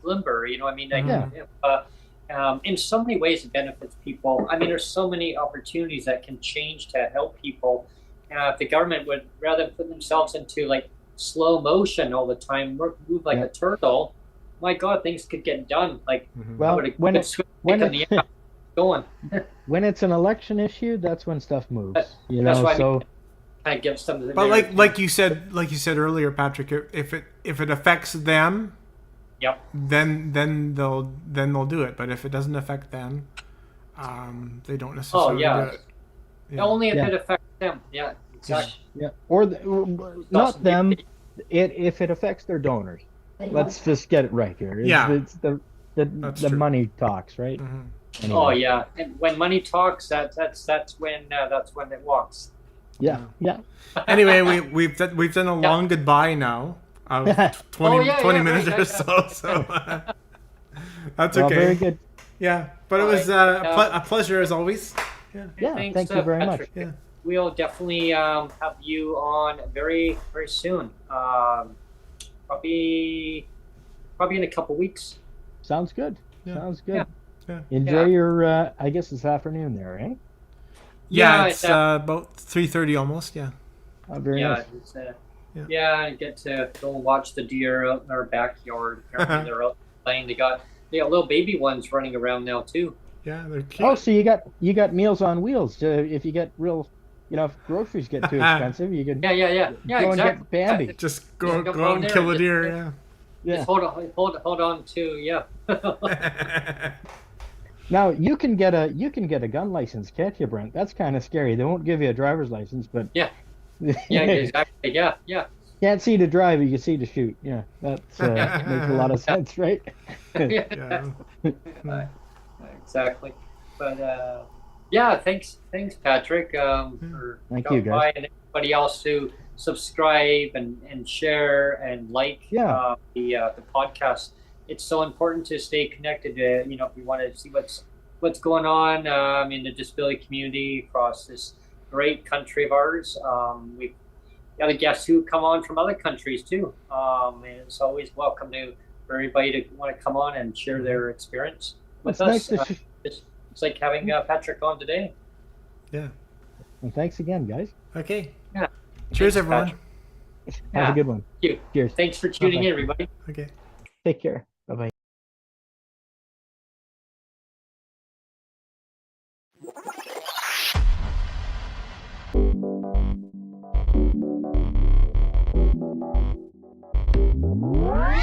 limber. In so many ways it benefits people. I mean, there's so many opportunities that can change to help people. If the government would, rather than put themselves into like slow motion all the time, move like a turtle, my God, things could get done. Like, when it's an election issue, that's when stuff moves. That's why kind of give some of the. But like you said earlier, Patrick, if it affects them, then they'll do it. But if it doesn't affect them, they don't necessarily do it. Yeah. Only if it affects them. Yeah, exactly. Yeah, or not them. If it affects their donors. Let's just get it right here. It's the money talks, right? Mm-hmm. Anyway. Oh yeah, and when money talks, that's when it walks. Yeah. Anyway, we've done a long goodbye now of 20 minutes or so. So that's okay. Well, very good. Yeah, but it was a pleasure as always. Yeah. Thank you very much. Yeah. We'll definitely have you on very, very soon. Probably in a couple weeks. Sounds good. Sounds good. Yeah. Enjoy your I guess it's afternoon there, eh? Yeah, it's about 3:30 almost. Yeah. Oh, very nice. I get to go and watch the deer out in our backyard. Apparently they're out playing. They got little baby ones running around now too. Yeah, they're cute. Oh, so you got Meals on Wheels. If you get real, if groceries get too expensive, you can go exactly. And get Bambi. Just go out and kill a deer. Yeah. Just hold on to Now you can get a gun license, can't you, Brent? That's kind of scary. They won't give you a driver's license, but exactly. Yeah. Can't see to drive, you can see to shoot. Yeah, that's makes a lot of sense, right? Exactly. But thanks, Patrick. For Thank you, guys. and everybody else who subscribe and share and like the podcast. It's so important to stay connected. If we want to see what's going on in the disability community across this great country of ours. We've got guests who come on from other countries too, and it's always welcome for everybody to want to come on and share their experience with us. Nice it's like having Patrick on today. Yeah. Well, thanks again, guys. Okay. Yeah. Cheers, everyone. Have a good one. Thank you. Cheers. Thanks for tuning in, everybody. Okay. Take care. Bye-bye. What?